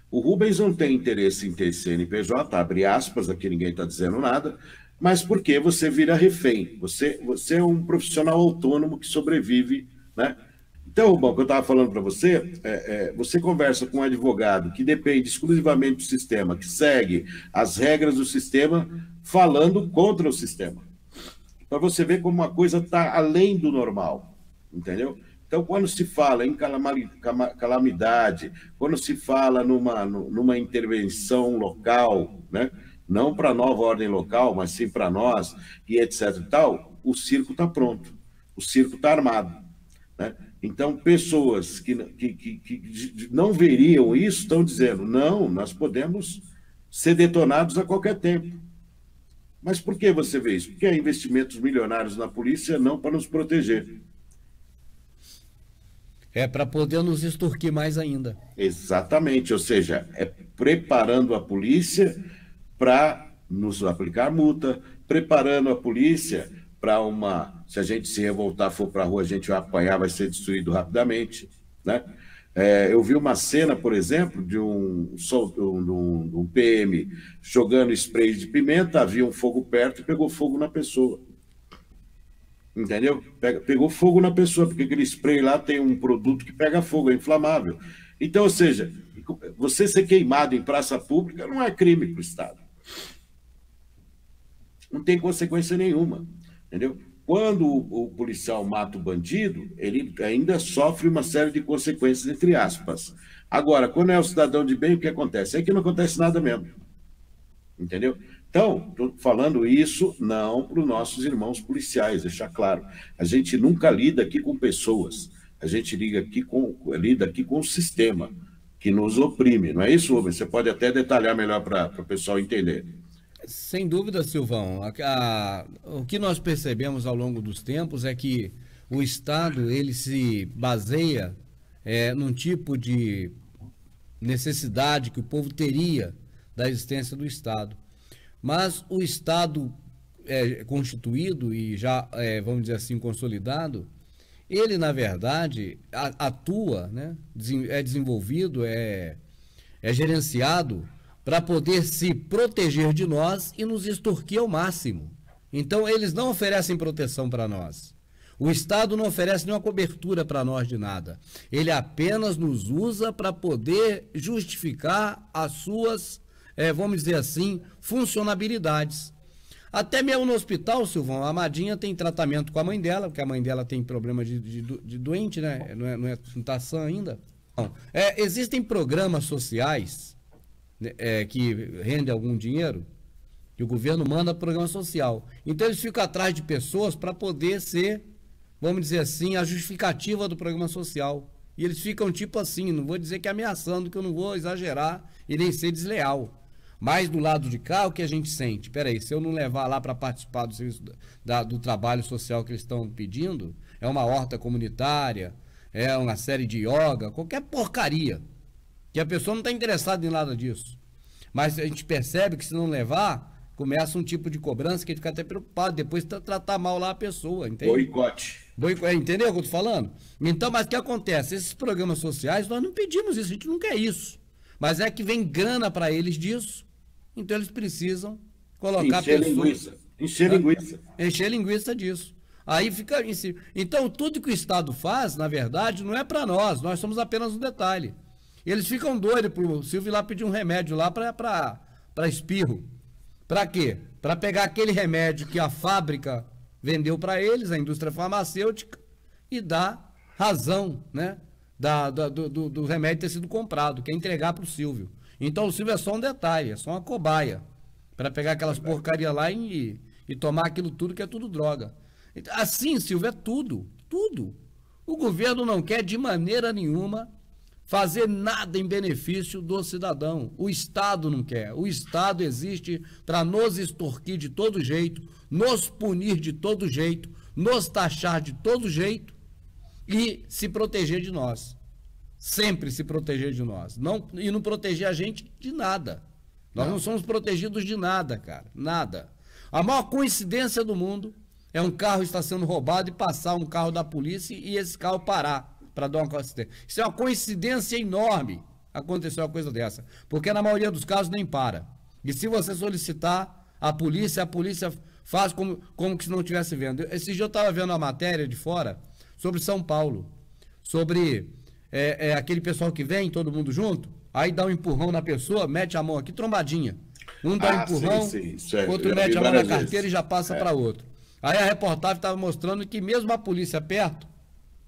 O Rubens não tem interesse em ter CNPJ, abre aspas, aqui ninguém está dizendo nada, mas porque você vira refém. Você é um profissional autônomo que sobrevive, né? Então, bom, o que eu estava falando para você, você conversa com um advogado que depende exclusivamente do sistema, que segue as regras do sistema, falando contra o sistema. Para você ver como uma coisa está além do normal. Entendeu? Então, quando se fala em calamidade, quando se fala numa intervenção local, né? Não para a nova ordem local, mas sim para nós, e etc. e tal, o circo está pronto, o circo está armado. Né? Então, pessoas que não veriam isso estão dizendo, não, nós podemos ser detonados a qualquer tempo. Mas por que você vê isso? Porque há investimentos milionários na polícia, não para nos proteger. É para poder nos extorquir mais ainda. Exatamente, ou seja, é preparando a polícia para nos aplicar multa, preparando a polícia para se a gente se revoltar, for para a rua, a gente vai apanhar, vai ser destruído rapidamente, né? Eu vi uma cena, por exemplo, de um PM jogando spray de pimenta, havia um fogo perto e pegou fogo na pessoa. Entendeu? Pegou fogo na pessoa, porque aquele spray lá tem um produto que pega fogo, é inflamável. Então, ou seja, você ser queimado em praça pública não é crime para o Estado. Não tem consequência nenhuma, entendeu? Quando o policial mata o bandido, ele ainda sofre uma série de consequências, entre aspas. Agora, quando é o cidadão de bem, o que acontece? É que não acontece nada mesmo. Entendeu? Então, estou falando isso não para os nossos irmãos policiais, deixar claro. A gente nunca lida aqui com pessoas, a gente lida aqui com o sistema que nos oprime, não é isso, Rubens? Você pode até detalhar melhor para o pessoal entender. Sem dúvida, Silvão. O que nós percebemos ao longo dos tempos é que o Estado ele se baseia num tipo de necessidade que o povo teria da existência do Estado. Mas o Estado constituído e já, vamos dizer assim, consolidado, ele, na verdade, atua, né? É desenvolvido, é gerenciado para poder se proteger de nós e nos extorquir ao máximo. Então, eles não oferecem proteção para nós. O Estado não oferece nenhuma cobertura para nós de nada. Ele apenas nos usa para poder justificar as suas, vamos dizer assim, funcionabilidades. Até mesmo no hospital, Silvão, a Amadinha tem tratamento com a mãe dela, porque a mãe dela tem problema de doente, né? Não está sã ainda. Não. Existem programas sociais que rendem algum dinheiro, que o governo manda programa social. Então eles ficam atrás de pessoas para poder ser, vamos dizer assim, a justificativa do programa social. E eles ficam tipo assim, não vou dizer que ameaçando, que eu não vou exagerar e nem ser desleal. Mas do lado de cá, o que a gente sente? Peraí, se eu não levar lá para participar do serviço do trabalho social que eles estão pedindo, é uma horta comunitária, é uma série de yoga, qualquer porcaria, que a pessoa não está interessada em nada disso. Mas a gente percebe que se não levar, começa um tipo de cobrança que a gente fica até preocupado, depois tratar mal lá a pessoa, entende? Boicote. Entendeu o que eu tô falando? Então, mas o que acontece? Esses programas sociais, nós não pedimos isso, a gente não quer isso. Mas é que vem grana para eles disso, então eles precisam colocar pessoas... Encher linguiça. Encher linguiça disso. Aí fica... Então, tudo que o Estado faz, na verdade, não é para nós somos apenas um detalhe. Eles ficam doidos pro Silvio ir lá pedir um remédio lá para espirro. Para quê? Para pegar aquele remédio que a fábrica vendeu para eles, a indústria farmacêutica, e dar razão, né? Do remédio ter sido comprado, que é entregar para o Silvio. Então o Silvio é só um detalhe, é só uma cobaia para pegar aquelas porcarias lá e tomar aquilo tudo que é tudo droga. Assim, Silvio, é tudo. O governo não quer de maneira nenhuma fazer nada em benefício do cidadão. O Estado não quer. O Estado existe para nos extorquir de todo jeito, nos punir de todo jeito, nos taxar de todo jeito e se proteger de nós. Sempre se proteger de nós. E não proteger a gente de nada. Nós não somos protegidos de nada, cara. Nada. A maior coincidência do mundo é um carro estar sendo roubado e passar um carro da polícia e esse carro parar para dar uma coincidência. Isso é uma coincidência enorme. Aconteceu uma coisa dessa. Porque na maioria dos casos nem para. E se você solicitar a polícia faz como que se não estivesse vendo. Esse dia eu estava vendo uma matéria de fora sobre São Paulo. Sobre aquele pessoal que vem, todo mundo junto, aí dá um empurrão na pessoa, mete a mão aqui, trombadinha. Um dá um empurrão, outro mete a mão na carteira e já passa para outro. Aí a reportagem estava mostrando que mesmo a polícia perto,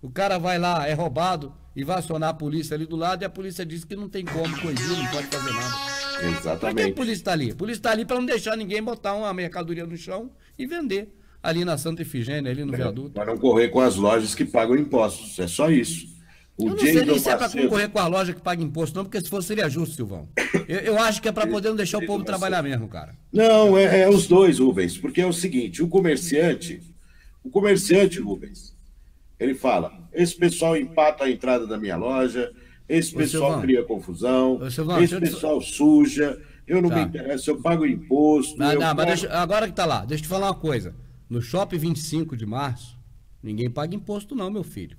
o cara vai lá, é roubado, e vai acionar a polícia ali do lado, e a polícia diz que não tem como coisar, não pode fazer nada. Exatamente. Por que a polícia está ali? A polícia está ali para não deixar ninguém botar uma mercadoria no chão e vender. Ali na Santa Efigênia, ali no viaduto. Para não correr com as lojas que pagam impostos, é só isso. Eu não sei nem se é para concorrer com a loja que paga imposto, não, porque se fosse seria justo, Silvão. Eu acho que é para poder não deixar o povo trabalhar mesmo, cara. Não, é os dois, Rubens, porque é o seguinte, o comerciante, Rubens, ele fala, esse pessoal empata a entrada da minha loja, esse pessoal Silvão, cria confusão, Silvão, esse pessoal suja, eu não me interesso, eu pago imposto. Mas agora que tá lá, deixa eu te falar uma coisa. No Shopping 25 de março, ninguém paga imposto não, meu filho.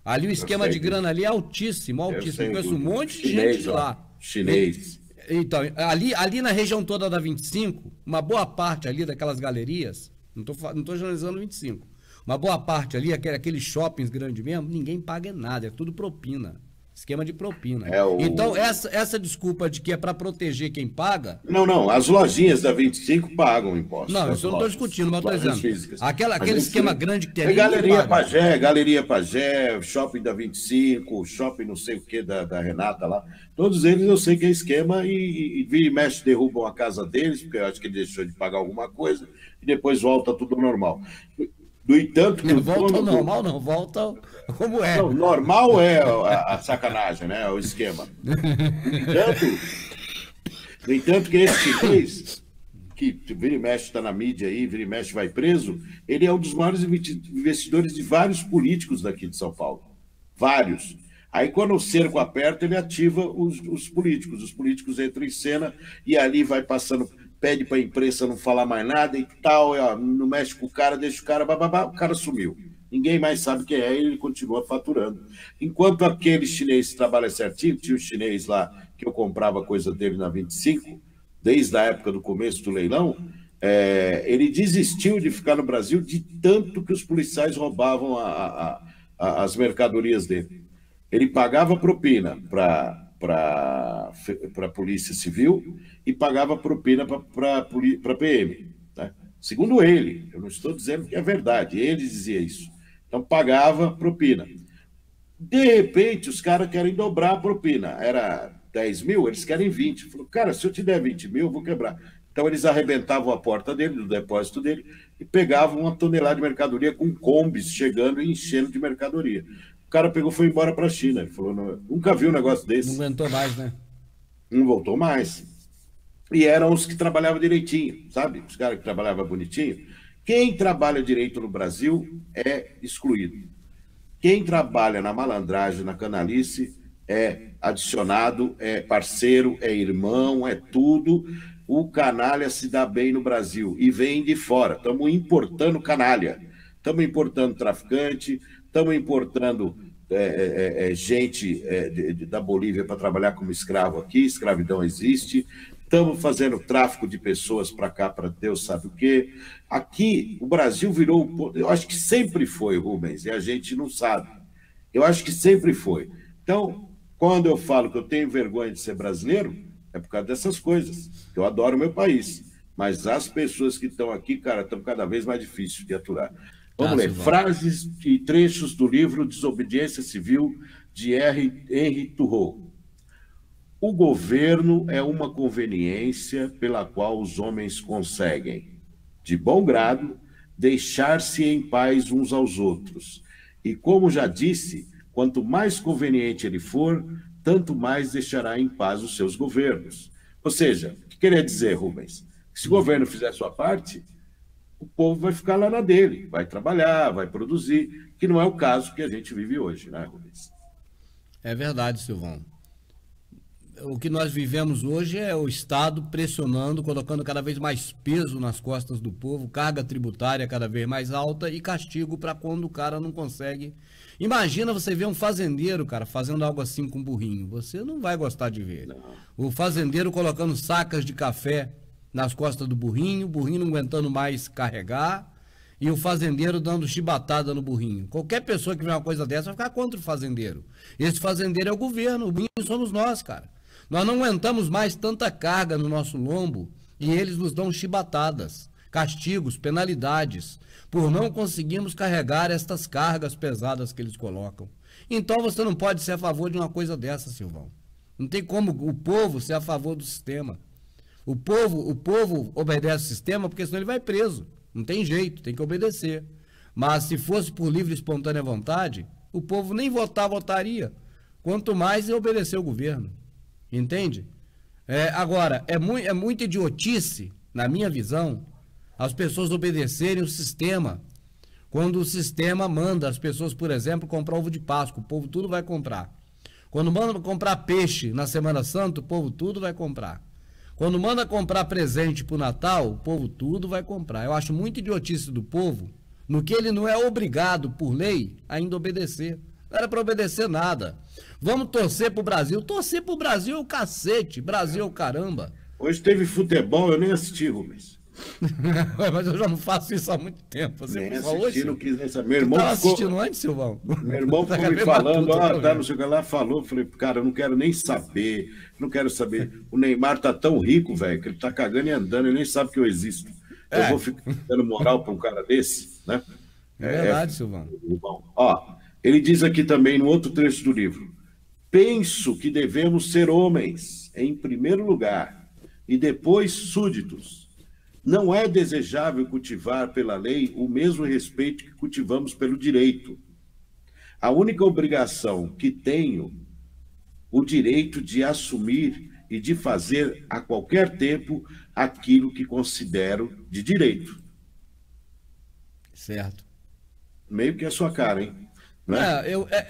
Ali o esquema de grana ali é altíssimo. Eu conheço um monte de gente de lá. Chinês. Então, ali na região toda da 25, uma boa parte ali daquelas galerias, não estou generalizando 25, uma boa parte ali, aqueles shoppings grandes mesmo, ninguém paga nada, é tudo propina. Esquema de propina. Então, essa desculpa de que é para proteger quem paga... Não, as lojinhas da 25 pagam impostos. Não, eu só não estou discutindo, mas estou dizendo. Aquele esquema grande que tem ali... Galeria Pajé, Shopping da 25, Shopping não sei o que da Renata lá. Todos eles eu sei que é esquema e vira e mexe, derrubam a casa deles, porque eu acho que ele deixou de pagar alguma coisa, e depois volta tudo normal. No entanto... Não volta ao normal, não. Volta como é. Não, normal é a sacanagem, né? O esquema. No entanto que esse chinês, que vira e mexe está na mídia aí, vira e mexe vai preso, ele é um dos maiores investidores de vários políticos daqui de São Paulo. Vários. Aí quando o cerco aperta, ele ativa os políticos. Os políticos entram em cena e ali vai passando... pede para a imprensa não falar mais nada e tal, não mexe com o cara, deixa o cara, o cara sumiu. Ninguém mais sabe quem é e ele continua faturando. Enquanto aquele chinês trabalha certinho, tinha um chinês lá que eu comprava coisa dele na 25, desde a época do começo do leilão, Ele desistiu de ficar no Brasil de tanto que os policiais roubavam as mercadorias dele. Ele pagava propina para a Polícia Civil e pagava propina para a PM. Né? Segundo ele, eu não estou dizendo que é verdade, ele dizia isso. Então, pagava propina. De repente, os caras querem dobrar a propina. Era 10 mil, eles querem 20. Falou, cara, se eu te der 20 mil, eu vou quebrar. Então, eles arrebentavam a porta dele, do depósito dele, e pegavam uma tonelada de mercadoria com combis chegando e enchendo de mercadoria. O cara pegou e foi embora para a China. Ele falou, nunca viu um negócio desse. Não aguentou mais, né? Não voltou mais. E eram os que trabalhavam direitinho, sabe? Os caras que trabalhavam bonitinho. Quem trabalha direito no Brasil é excluído. Quem trabalha na malandragem, na canalice, é adicionado, é parceiro, é irmão, é tudo. O canalha se dá bem no Brasil e vem de fora. Estamos importando canalha, estamos importando traficante, estamos importando gente da Bolívia para trabalhar como escravo aqui, escravidão existe. Estamos fazendo tráfico de pessoas para cá, para Deus sabe o quê. Aqui, o Brasil virou... Eu acho que sempre foi, Rubens, e a gente não sabe. Eu acho que sempre foi. Então, quando eu falo que eu tenho vergonha de ser brasileiro, é por causa dessas coisas. Eu adoro o meu país. Mas as pessoas que estão aqui, cara, estão cada vez mais difíceis de aturar. Vamos ler. Frases e trechos do livro Desobediência Civil, de Henry Thoreau. O governo é uma conveniência pela qual os homens conseguem, de bom grado, deixar-se em paz uns aos outros. E, como já disse, quanto mais conveniente ele for, tanto mais deixará em paz os seus governos. Ou seja, o que queria dizer, Rubens? Que se o governo fizer a sua parte, o povo vai ficar lá na dele, vai trabalhar, vai produzir, que não é o caso que a gente vive hoje, né, Rubens? É verdade, Silvão. O que nós vivemos hoje é o Estado pressionando, colocando cada vez mais peso nas costas do povo, carga tributária cada vez mais alta e castigo para quando o cara não consegue. Imagina você ver um fazendeiro, cara, fazendo algo assim com um burrinho. Você não vai gostar de ver. Não. O fazendeiro colocando sacas de café nas costas do burrinho, o burrinho não aguentando mais carregar e o fazendeiro dando chibatada no burrinho. Qualquer pessoa que vê uma coisa dessa vai ficar contra o fazendeiro. Esse fazendeiro é o governo, o burrinho somos nós, cara. Nós não aguentamos mais tanta carga no nosso lombo e eles nos dão chibatadas, castigos, penalidades, por não conseguirmos carregar estas cargas pesadas que eles colocam. Então você não pode ser a favor de uma coisa dessa, Silvão. Não tem como o povo ser a favor do sistema. O povo obedece ao sistema porque senão ele vai preso. Não tem jeito, tem que obedecer. Mas se fosse por livre e espontânea vontade, o povo nem votaria. Quanto mais obedecer o governo. Entende? Agora, é muita idiotice, na minha visão, as pessoas obedecerem o sistema. Quando o sistema manda as pessoas, por exemplo, comprar ovo de Páscoa, o povo tudo vai comprar. Quando manda comprar peixe na Semana Santa, o povo tudo vai comprar. Quando manda comprar presente para o Natal, o povo tudo vai comprar. Eu acho muito idiotice do povo, no que ele não é obrigado, por lei, a ainda obedecer. Não era para obedecer nada. Vamos torcer pro Brasil. Torcer pro Brasil é o cacete. Brasil é o caramba. Hoje teve futebol, eu nem assisti, Rubens. Mas eu já não faço isso há muito tempo. Você nem assisti, não quis nem saber. Meu irmão ficou assistindo antes, Silvão? Meu irmão ficou me falando, tá, não sei o que lá, falou. Falei, cara, eu não quero nem saber. Não quero saber. O Neymar tá tão rico, velho, que ele tá cagando e andando, ele nem sabe que eu existo. Eu vou ficar dando moral pra um cara desse, né? É verdade, Silvão. Ó, ele diz aqui também, no outro trecho do livro: penso que devemos ser homens, em primeiro lugar, e depois súditos. Não é desejável cultivar pela lei o mesmo respeito que cultivamos pelo direito. A única obrigação que tenho, o direito de assumir e de fazer a qualquer tempo aquilo que considero de direito. Certo. Meio que a sua cara, hein?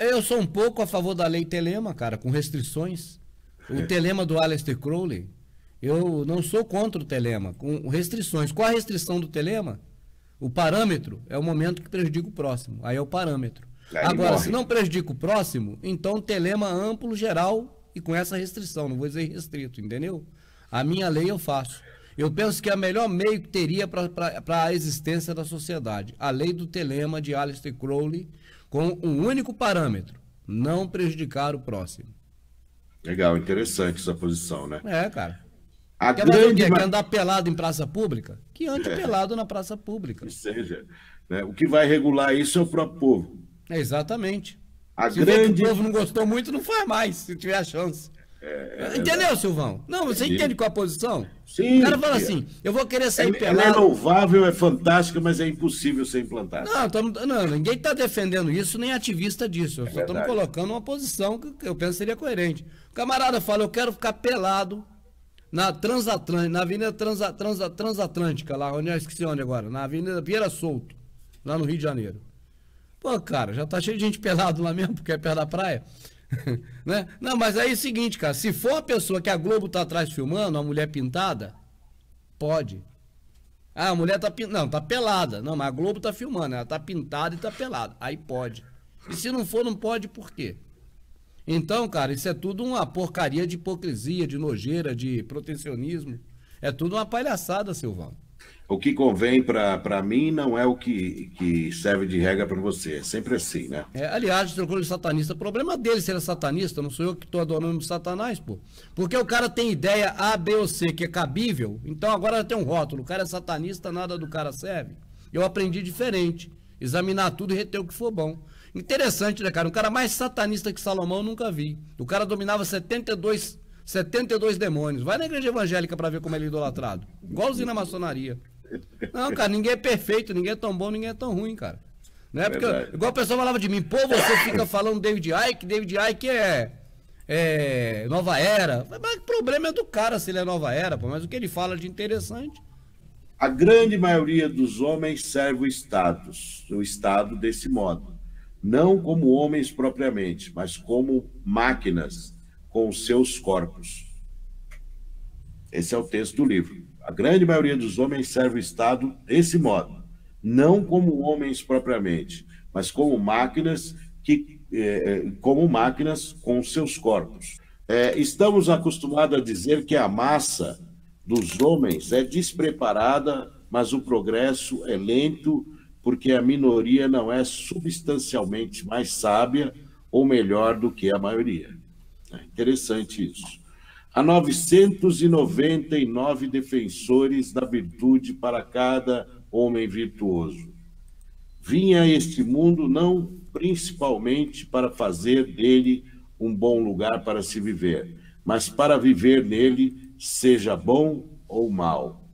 Eu sou um pouco a favor da lei Telema, cara, com restrições. O Telema do Aleister Crowley, eu não sou contra o Telema, com restrições. Qual a restrição do Telema? O parâmetro é o momento que prejudica o próximo, aí é o parâmetro. Agora, se não prejudica o próximo, então Telema amplo, geral e com essa restrição, não vou dizer restrito, entendeu? A minha lei eu faço. Eu penso que é o melhor meio que teria para a existência da sociedade. A lei do telema de Aleister Crowley, com um único parâmetro: não prejudicar o próximo. Legal, interessante essa posição, né? É, cara. A Quer fazer o grande quê? Quer andar pelado em praça pública? Que ande pelado na praça pública. Ou seja, né, o que vai regular isso é o próprio povo. É, exatamente. A Se grande... vê que o povo não gostou muito, não faz mais, se tiver a chance. Entendeu, Silvão? Não, você entende qual a posição? Sim. O cara fala assim, eu vou querer sair pelado. Ela é louvável, é fantástica, mas é impossível ser implantada. Não, ninguém está defendendo isso, nem ativista disso. Só estamos colocando uma posição que eu penso seria coerente. O camarada fala, eu quero ficar pelado na Transatlântica, na Avenida Transatlântica, lá, onde eu esqueci onde agora, na Avenida Vieira Solto, lá no Rio de Janeiro. Pô, cara, já tá cheio de gente pelado lá mesmo, porque é perto da praia. Né? Não, mas aí é o seguinte, cara, se for a pessoa que a Globo tá atrás filmando, uma mulher pintada, pode. Ah, a mulher tá pintada, não, tá pelada. Não, mas a Globo tá filmando, ela tá pintada e tá pelada. Aí pode. E se não for, não pode, por quê? Então, cara, isso é tudo uma porcaria de hipocrisia, de nojeira, de protecionismo. É tudo uma palhaçada, Silvão. O que convém para mim não é o que serve de regra para você. É sempre assim, né? Aliás, trocou de satanista. O problema dele ser satanista, não sou eu que estou adorando Satanás, pô. Porque o cara tem ideia A, B ou C que é cabível, então agora tem um rótulo. O cara é satanista, nada do cara serve. Eu aprendi diferente. Examinar tudo e reter o que for bom. Interessante, né, cara? Um cara mais satanista que Salomão eu nunca vi. O cara dominava 72 demônios. Vai na igreja evangélica para ver como ele é idolatrado. Igualzinho na maçonaria. Não, cara, ninguém é perfeito, ninguém é tão bom, ninguém é tão ruim, cara. Não é porque, igual o pessoal falava de mim, pô, você fica falando David Icke é nova era. Mas o problema é do cara se ele é nova era, pô, mas o que ele fala de interessante. A grande maioria dos homens serve o Estado desse modo. Não como homens propriamente, mas como máquinas com os seus corpos. Esse é o texto do livro. A grande maioria dos homens serve o Estado desse modo, não como homens propriamente, mas como máquinas com seus corpos. Estamos acostumados a dizer que a massa dos homens é despreparada, mas o progresso é lento, porque a minoria não é substancialmente mais sábia ou melhor do que a maioria. É interessante isso. Há 999 defensores da virtude para cada homem virtuoso. Vinha a este mundo não principalmente para fazer dele um bom lugar para se viver, mas para viver nele, seja bom ou mal.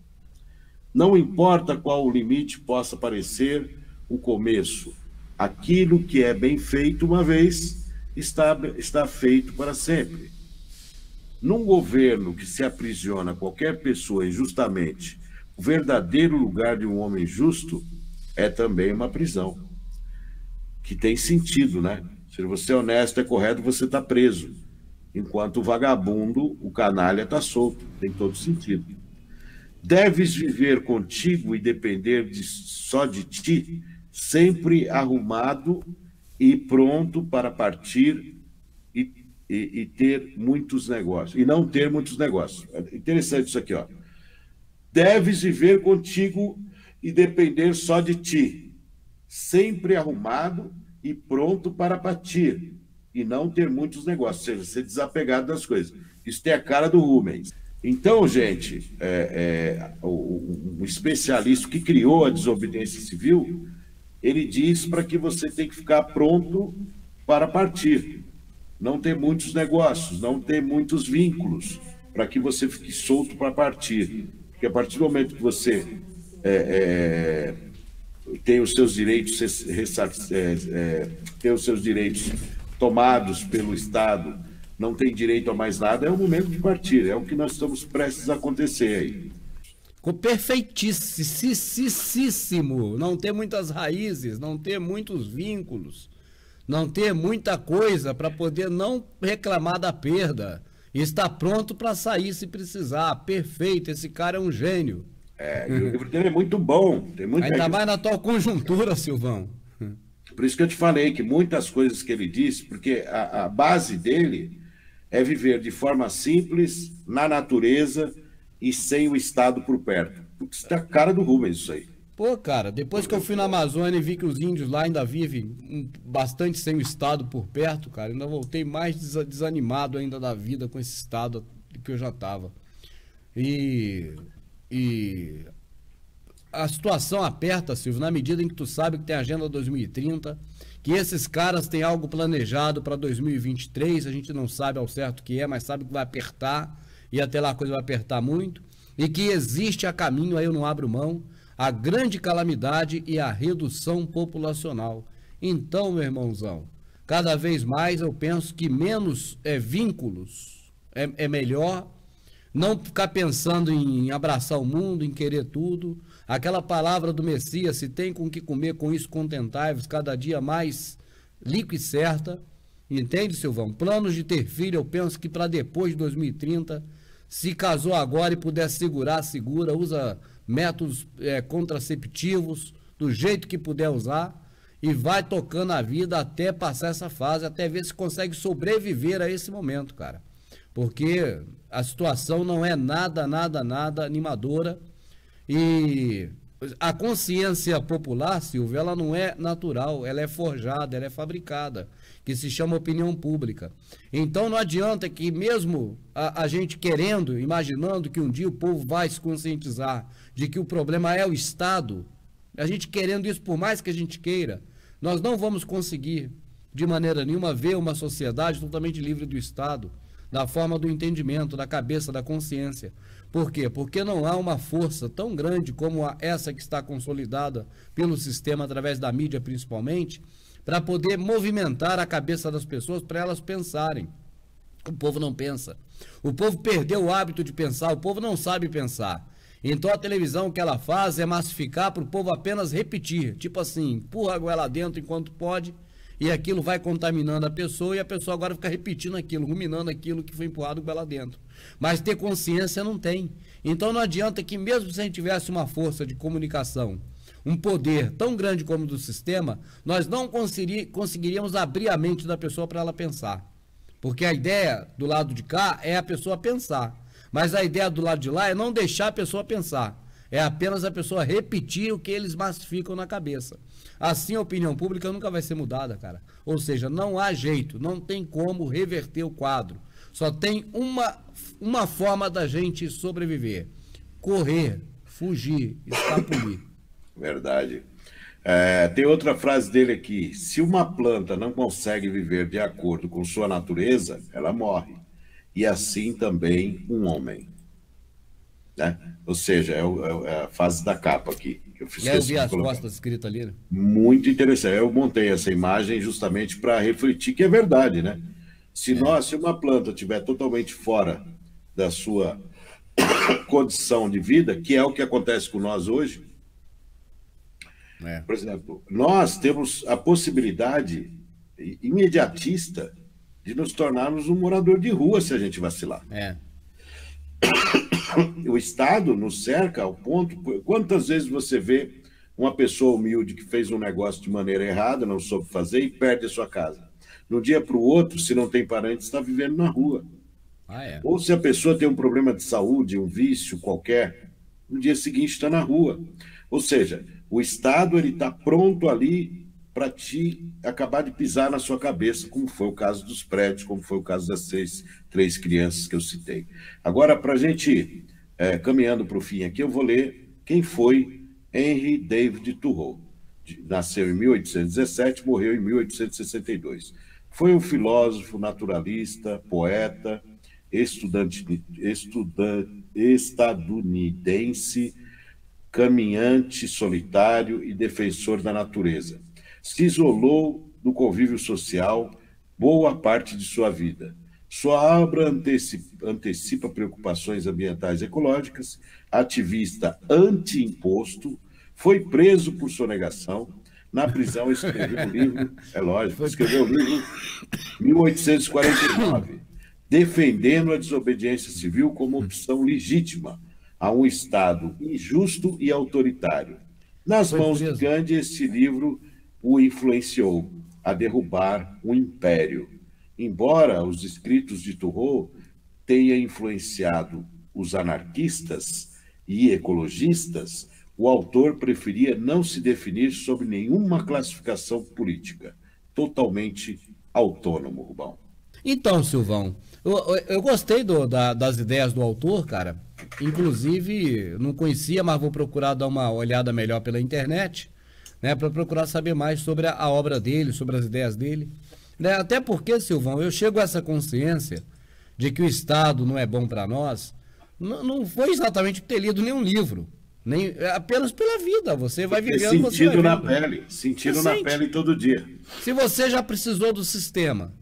Não importa qual o limite possa parecer o começo, aquilo que é bem feito uma vez está feito para sempre. Num governo que se aprisiona qualquer pessoa injustamente, o verdadeiro lugar de um homem justo é também uma prisão. Que tem sentido, né? Se você é honesto, é correto, você está preso. Enquanto o vagabundo, o canalha, está solto. Tem todo sentido. Deves viver contigo e depender só de ti, sempre arrumado e pronto para partir e ter muitos negócios, e não ter muitos negócios. É interessante isso aqui, ó. Deves viver contigo e depender só de ti, sempre arrumado e pronto para partir, e não ter muitos negócios, ou seja, ser desapegado das coisas. Isso tem a cara do Rubens. Então, gente, um especialista que criou a desobediência civil, ele diz para que você tem que ficar pronto para partir. Não ter muitos negócios, não ter muitos vínculos, para que você fique solto para partir. Porque a partir do momento que você tem os seus direitos, tem os seus direitos tomados pelo Estado, não tem direito a mais nada, é o momento de partir. É o que nós estamos prestes a acontecer aí. Ficou perfeitíssimo. Não ter muitas raízes, não ter muitos vínculos. Não ter muita coisa para poder não reclamar da perda. E estar pronto para sair se precisar. Perfeito, esse cara é um gênio. E o livro dele é muito bom. Tem ainda mais na atual conjuntura, Silvão. Por isso que eu te falei que muitas coisas que ele disse, porque a base dele é viver de forma simples, na natureza, e sem o Estado por perto. Putz, tá a cara do Rubens isso aí. Pô, cara, depois que eu fui na Amazônia e vi que os índios lá ainda vivem bastante sem o Estado por perto, cara, ainda voltei mais desanimado ainda da vida com esse Estado que eu já tava. E a situação aperta, Silvio, na medida em que tu sabe que tem a Agenda 2030, que esses caras têm algo planejado para 2023, a gente não sabe ao certo o que é, mas sabe que vai apertar, e até lá a coisa vai apertar muito, e que existe a caminho, aí eu não abro mão, a grande calamidade e a redução populacional. Então, meu irmãozão, cada vez mais eu penso que menos vínculos é melhor, não ficar pensando em abraçar o mundo, em querer tudo. Aquela palavra do Messias, se tem com que comer, com isso contentai-vos, cada dia mais líquido e certa. Entende, Silvão? Planos de ter filho, eu penso que para depois de 2030, se casou agora e puder segurar, segura, usa métodos contraceptivos, do jeito que puder usar, e vai tocando a vida até passar essa fase, até ver se consegue sobreviver a esse momento, cara. Porque a situação não é nada animadora, e a consciência popular, Silvio, ela não é natural, ela é forjada, ela é fabricada, que se chama opinião pública. Então não adianta que mesmo a gente querendo, imaginando que um dia o povo vai se conscientizar de que o problema é o Estado, a gente querendo isso por mais que a gente queira, nós não vamos conseguir de maneira nenhuma ver uma sociedade totalmente livre do Estado, da forma do entendimento, da cabeça, da consciência. Por quê? Porque não há uma força tão grande como essa que está consolidada pelo sistema, através da mídia principalmente, para poder movimentar a cabeça das pessoas, para elas pensarem. O povo não pensa. O povo perdeu o hábito de pensar, o povo não sabe pensar. Então a televisão, o que ela faz é massificar para o povo apenas repetir. Tipo assim, empurra a goela dentro enquanto pode, e aquilo vai contaminando a pessoa, e a pessoa agora fica repetindo aquilo, ruminando aquilo que foi empurrado goela dentro. Mas ter consciência não tem. Então não adianta que mesmo se a gente tivesse uma força de comunicação, um poder tão grande como o do sistema, nós não conseguiríamos abrir a mente da pessoa para ela pensar. Porque a ideia do lado de cá é a pessoa pensar. Mas a ideia do lado de lá é não deixar a pessoa pensar. É apenas a pessoa repetir o que eles massificam na cabeça. Assim a opinião pública nunca vai ser mudada, cara. Ou seja, não há jeito, não tem como reverter o quadro. Só tem uma forma da gente sobreviver: correr, fugir, escapulir. Verdade. Tem outra frase dele aqui: se uma planta não consegue viver de acordo com sua natureza, ela morre. E assim também um homem. Né? Ou seja, é a fase da capa aqui. Eu vi as costas escritas ali, né? Muito interessante. Eu montei essa imagem justamente para refletir que é verdade, né? Se uma planta estiver totalmente fora da sua condição de vida, que é o que acontece com nós hoje, por exemplo, nós temos a possibilidade imediatista de nos tornarmos um morador de rua se a gente vacilar. O Estado nos cerca ao ponto... Quantas vezes você vê uma pessoa humilde que fez um negócio de maneira errada, não soube fazer e perde a sua casa? No dia para o outro, se não tem parente, está vivendo na rua. Ou se a pessoa tem um problema de saúde, um vício qualquer, no dia seguinte está na rua. Ou seja, o Estado está pronto ali para te acabar de pisar na sua cabeça, como foi o caso dos prédios, como foi o caso das três crianças que eu citei. Agora, para a gente, caminhando para o fim aqui, eu vou ler quem foi Henry David Thoreau. Nasceu em 1817, morreu em 1862. Foi um filósofo, naturalista, poeta, estadunidense, caminhante solitário e defensor da natureza. Se isolou do convívio social boa parte de sua vida. Sua obra antecipa preocupações ambientais e ecológicas, ativista anti-imposto, foi preso por sonegação. Na prisão escreveu o livro, escreveu o livro 1849, defendendo a desobediência civil como opção legítima a um Estado injusto e autoritário. Nas mãos de Gandhi, este livro o influenciou a derrubar um império. Embora os escritos de Thoreau tenham influenciado os anarquistas e ecologistas, o autor preferia não se definir sob nenhuma classificação política, totalmente autônomo, Rubão. Então, Silvão, eu gostei das ideias do autor, cara. Inclusive, não conhecia, mas vou procurar dar uma olhada melhor pela internet, né, para procurar saber mais sobre a obra dele, sobre as ideias dele. Né? Até porque, Silvão, eu chego a essa consciência de que o Estado não é bom para nós, não foi exatamente por ter lido nenhum livro, nem apenas pela vida. Você vai vivendo, você vai sentido na vendo. pele, sentido na pele todo dia. Se você já precisou do sistema,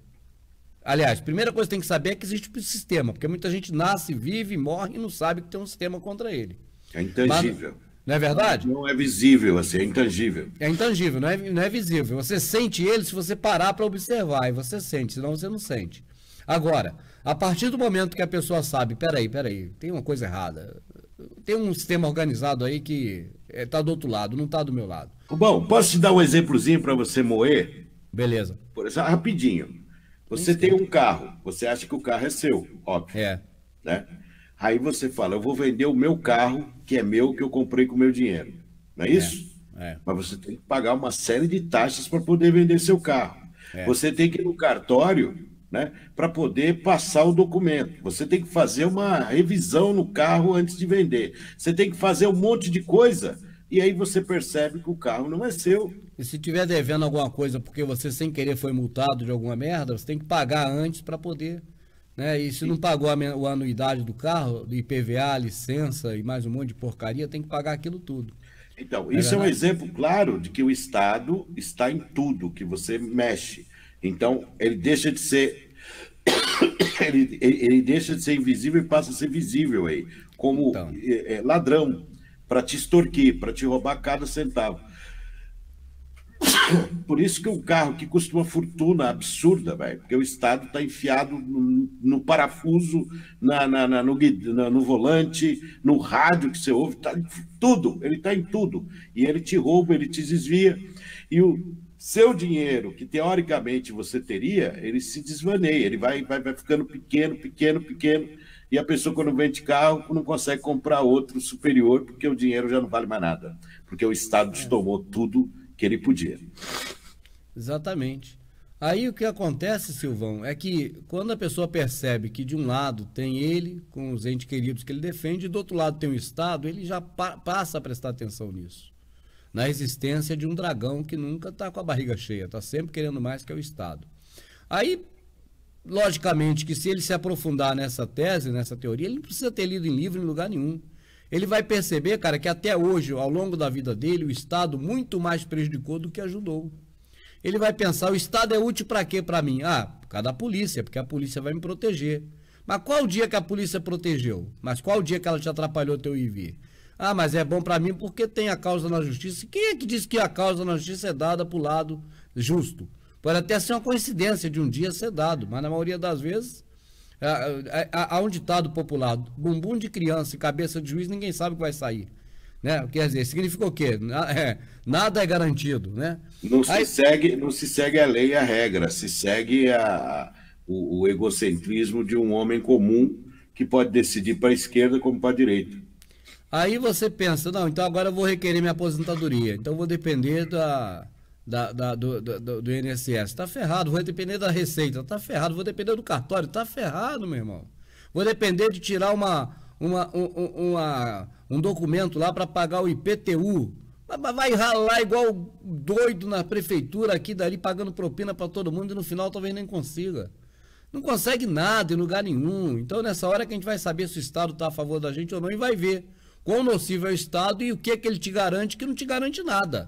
aliás, a primeira coisa que tem que saber é que existe um sistema, porque muita gente nasce, vive, morre e não sabe que tem um sistema contra ele. É intangível. Mas, não é verdade? Não é visível, assim, é intangível. É intangível, não é visível. Você sente ele se você parar para observar, e você sente, senão você não sente. Agora, a partir do momento que a pessoa sabe, peraí, tem uma coisa errada, tem um sistema organizado aí que está do outro lado, não está do meu lado. Bom, posso te dar um exemplozinho para você moer? Beleza. Por exemplo, rapidinho. Você tem um carro, você acha que o carro é seu, óbvio. É. Né? Aí você fala, eu vou vender o meu carro, que é meu, que eu comprei com o meu dinheiro. Não é isso? Mas você tem que pagar uma série de taxas para poder vender seu carro. Você tem que ir no cartório, né, para poder passar o documento. Você tem que fazer uma revisão no carro antes de vender. Você tem que fazer um monte de coisa. E aí você percebe que o carro não é seu. E se tiver devendo alguma coisa porque você sem querer foi multado de alguma merda, você tem que pagar antes para poder, né? E se não pagou a anuidade do carro, do IPVA, licença e mais um monte de porcaria, tem que pagar aquilo tudo. Então, isso é um exemplo claro de que o Estado está em tudo que você mexe. Então, ele deixa de ser ele deixa de ser invisível e passa a ser visível aí, como Então. Ladrão, para te extorquir, para te roubar cada centavo. Por isso que um carro que custa uma fortuna absurda, velho, porque o Estado está enfiado no parafuso, no volante, no rádio que você ouve, tá em tudo, ele está em tudo. E ele te rouba, ele te desvia. E o seu dinheiro, que teoricamente você teria, ele se desvaneia, ele vai ficando pequeno, e a pessoa, quando vende carro, não consegue comprar outro superior, porque o dinheiro já não vale mais nada, porque o Estado te tomou tudo que ele podia. Exatamente. Aí o que acontece, Silvão, é que quando a pessoa percebe que de um lado tem ele, com os entes queridos que ele defende, e do outro lado tem o Estado, ele já passa a prestar atenção nisso. Na existência de um dragão que nunca está com a barriga cheia, está sempre querendo mais, que é o Estado. Aí, logicamente, que se ele se aprofundar nessa tese, nessa teoria, ele não precisa ter lido em livro em lugar nenhum. Ele vai perceber, cara, que até hoje, ao longo da vida dele, o Estado muito mais prejudicou do que ajudou. Ele vai pensar, o Estado é útil para quê para mim? Por causa da polícia, porque a polícia vai me proteger. Mas qual o dia que a polícia protegeu? Mas qual o dia que ela te atrapalhou teu ir e vir? Mas é bom para mim porque tem a causa na justiça. Quem é que diz que a causa na justiça é dada para o lado justo? Pode até ser uma coincidência de um dia ser dado, mas na maioria das vezes, há um ditado popular, bumbum de criança e cabeça de juiz, ninguém sabe o que vai sair. Né? Quer dizer, significa o quê? Nada é garantido. Né? Não se segue a lei e a regra, se segue o egocentrismo de um homem comum que pode decidir para a esquerda como para a direita. Aí você pensa, não, então agora eu vou requerer minha aposentadoria, então vou depender do INSS. Tá ferrado, vou depender da Receita, tá ferrado, vou depender do cartório, tá ferrado, meu irmão. Vou depender de tirar um documento lá para pagar o IPTU. Vai ralar igual doido na prefeitura aqui, dali, pagando propina para todo mundo e no final talvez nem consiga. Não consegue nada em lugar nenhum. Então nessa hora que a gente vai saber se o Estado está a favor da gente ou não e vai ver quão nocivo é o Estado e o que ele te garante, que não te garante nada.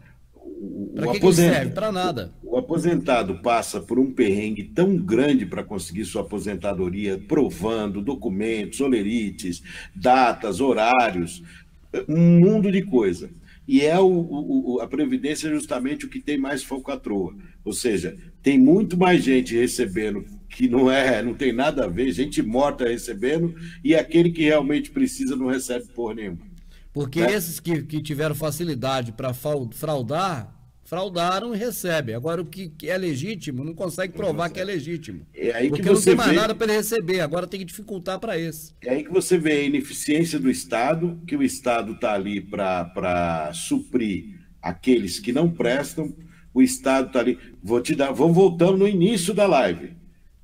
Para que ele serve? Para nada. O aposentado passa por um perrengue tão grande para conseguir sua aposentadoria, provando documentos, olerites, datas, horários, um mundo de coisa. E a Previdência é justamente o que tem mais falcatrua. Ou seja, tem muito mais gente recebendo que não tem nada a ver, gente morta recebendo, e aquele que realmente precisa não recebe porra nenhuma. Porque esses que tiveram facilidade para fraudar, fraudaram e recebem. Agora, o que é legítimo, não consegue provar que é legítimo. É aí porque que não você tem mais vê... nada para ele receber, agora tem que dificultar para esse. É aí que você vê a ineficiência do Estado, que o Estado está ali para suprir aqueles que não prestam, o Estado está ali... Vamos voltando no início da live.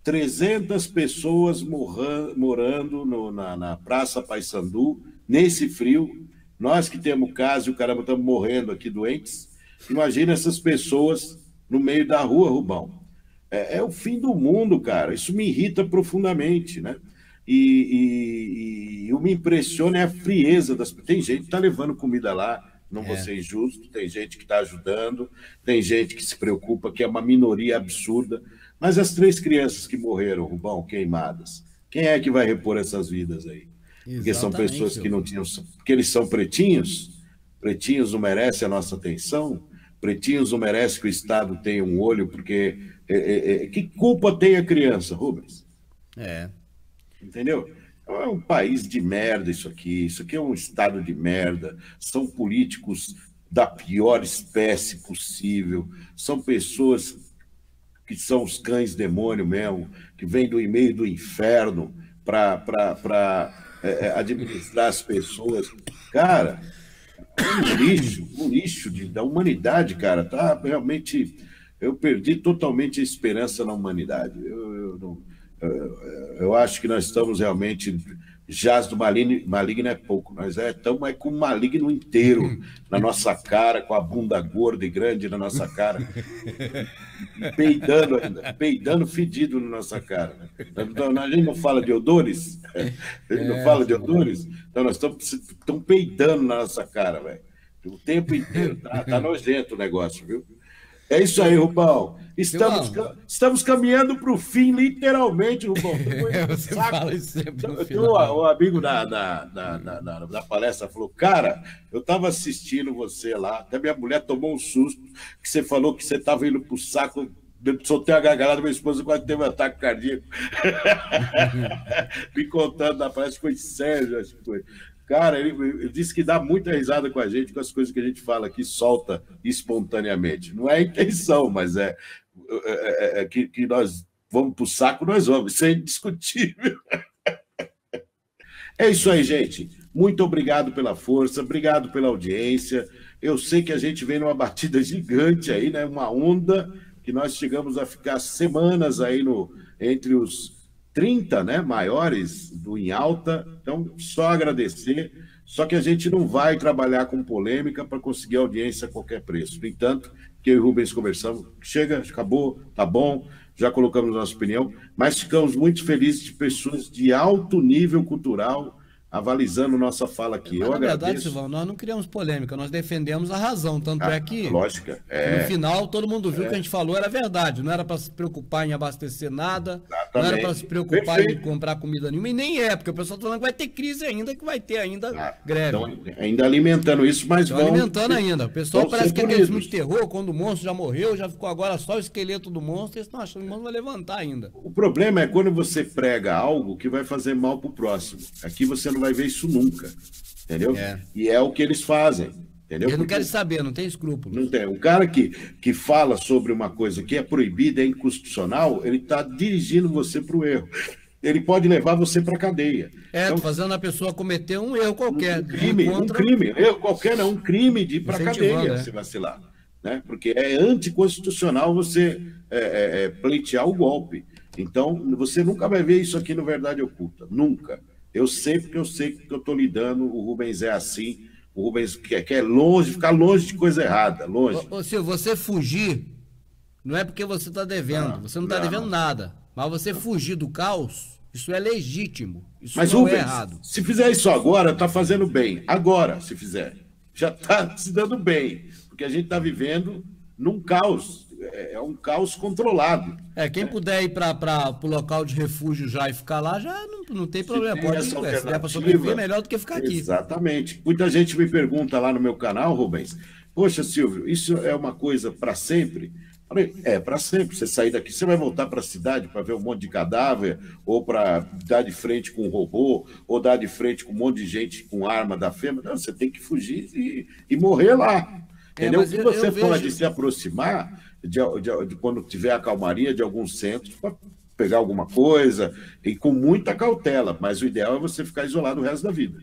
300 pessoas morando na Praça Paissandu, nesse frio. Nós que temos casa e o caramba estamos morrendo aqui doentes. Imagina essas pessoas no meio da rua, Rubão. É o fim do mundo, cara. Isso me irrita profundamente, né? E o me impressiona é a frieza das... Tem gente que está levando comida lá, não vou ser injusto, tem gente que está ajudando, tem gente que se preocupa, que é uma minoria absurda. Mas as 3 crianças que morreram, Rubão, queimadas, quem é que vai repor essas vidas aí? Porque são pessoas que não tinham... Porque eles são pretinhos? Pretinhos não merecem a nossa atenção? Pretinhos não merecem que o Estado tenha um olho, porque... que culpa tem a criança, Rubens? Entendeu? É um país de merda isso aqui é um Estado de merda, são políticos da pior espécie possível, são pessoas que são os cães demônio mesmo, que vêm do meio do inferno para administrar as pessoas. Cara, um lixo da humanidade, cara. Tá realmente... Eu perdi totalmente a esperança na humanidade. Eu acho que nós estamos realmente... Jaz do maligno é pouco. Nós estamos com o maligno inteiro na nossa cara, com a bunda gorda e grande na nossa cara. Peidando ainda, peidando fedido na nossa cara. Então, a gente não fala de odores? A gente não fala de odores? Então, nós estamos peidando na nossa cara, velho. O tempo inteiro. Tá nojento o negócio, viu? É isso aí, Rubão. Estamos caminhando para o fim, literalmente, Rubão. Você fala isso sempre no final. O amigo da palestra falou, cara, eu estava assistindo você lá, até minha mulher tomou um susto, que você falou que você estava indo para o saco, soltei a gargalhada, minha esposa quase teve um ataque cardíaco. Me contando da palestra, foi sério, acho que foi. Cara, ele disse que dá muita risada com a gente, com as coisas que a gente fala aqui, solta espontaneamente. Não é a intenção, mas que nós vamos para o saco, nós vamos. Isso é indiscutível. É isso aí, gente. Muito obrigado pela força, obrigado pela audiência. Eu sei que a gente vem numa batida gigante aí, né? Uma onda que nós chegamos a ficar semanas aí entre os 30, né, maiores do Em Alta, então só agradecer, só que a gente não vai trabalhar com polêmica para conseguir audiência a qualquer preço. No entanto, que eu e o Rubens conversamos, chega, acabou, tá bom, já colocamos nossa opinião, mas ficamos muito felizes de pessoas de alto nível cultural avalizando nossa fala aqui. Mas, na verdade, Silvão, nós não criamos polêmica, nós defendemos a razão, tanto é que lógica, no final todo mundo viu que a gente falou era verdade, não era para se preocupar em abastecer nada, exatamente. Não era para se preocupar em comprar comida nenhuma, e nem é, porque o pessoal está falando que vai ter crise ainda, que vai ter ainda greve. Então, ainda alimentando isso, mas estão alimentando ainda. O pessoal parece que aquele filme de terror, quando o monstro já morreu, já ficou agora só o esqueleto do monstro, eles estão achando que o monstro vai levantar ainda. O problema é quando você prega algo que vai fazer mal pro próximo. Aqui você não vai ver isso nunca, entendeu? E é o que eles fazem, entendeu? Eles não querem saber, não tem escrúpulos. Não tem. Um cara que fala sobre uma coisa que é proibida, é inconstitucional, ele está dirigindo você para o erro. Ele pode levar você para a cadeia. Então, fazendo a pessoa cometer um erro qualquer. Um crime, erro qualquer não, um crime de ir para a cadeia, se vacilar. Né? Porque é anticonstitucional você pleitear o golpe. Então, você nunca vai ver isso aqui no Verdade Oculta, nunca. Eu sei porque eu sei que eu estou lidando, o Rubens é assim, o Rubens quer longe, ficar longe de coisa errada, longe. Se você fugir, não é porque você está devendo, você não está devendo nada, mas você fugir do caos, isso é legítimo, isso mas, não Rubens, é errado. Se fizer isso agora, está fazendo bem, agora, se fizer, já está se dando bem, porque a gente está vivendo num caos, é um caos controlado. Quem puder ir para o local de refúgio já e ficar lá, já não tem problema. Pode ir, se der para sobreviver, é melhor do que ficar aqui. Exatamente. Muita gente me pergunta lá no meu canal, Rubens, poxa, Silvio, isso é uma coisa para sempre? Falei, para sempre. Você sair daqui, você vai voltar para a cidade para ver um monte de cadáver, ou para dar de frente com um robô, ou dar de frente com um monte de gente com arma da FEMA. Não, você tem que fugir e morrer lá. Entendeu? Mas Que você pode vejo... se aproximar de quando tiver a calmaria de alguns centros para pegar alguma coisa, e com muita cautela, mas o ideal é você ficar isolado o resto da vida.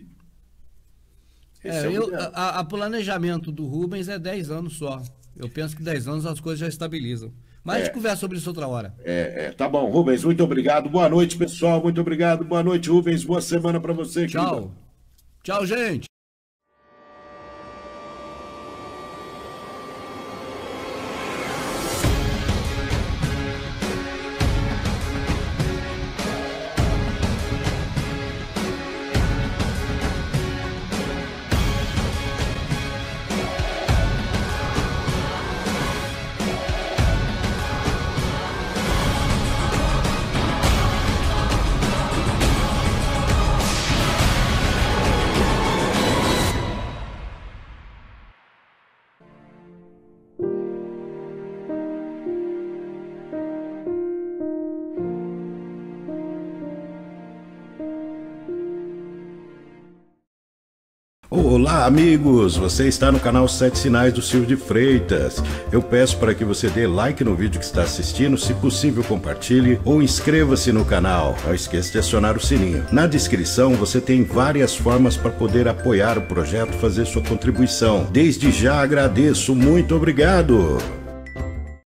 O planejamento do Rubens é 10 anos só. Eu penso que 10 anos as coisas já estabilizam. Mas a gente conversa sobre isso outra hora. Tá bom, Rubens, muito obrigado. Boa noite, pessoal. Muito obrigado. Boa noite, Rubens. Boa semana para você. Tchau. Querido. Tchau, gente. Olá, amigos! Você está no canal 7 Sinais do Silvio de Freitas. Eu peço para que você dê like no vídeo que está assistindo, se possível compartilhe ou inscreva-se no canal. Não esqueça de acionar o sininho. Na descrição você tem várias formas para poder apoiar o projeto, fazer sua contribuição. Desde já agradeço, muito obrigado!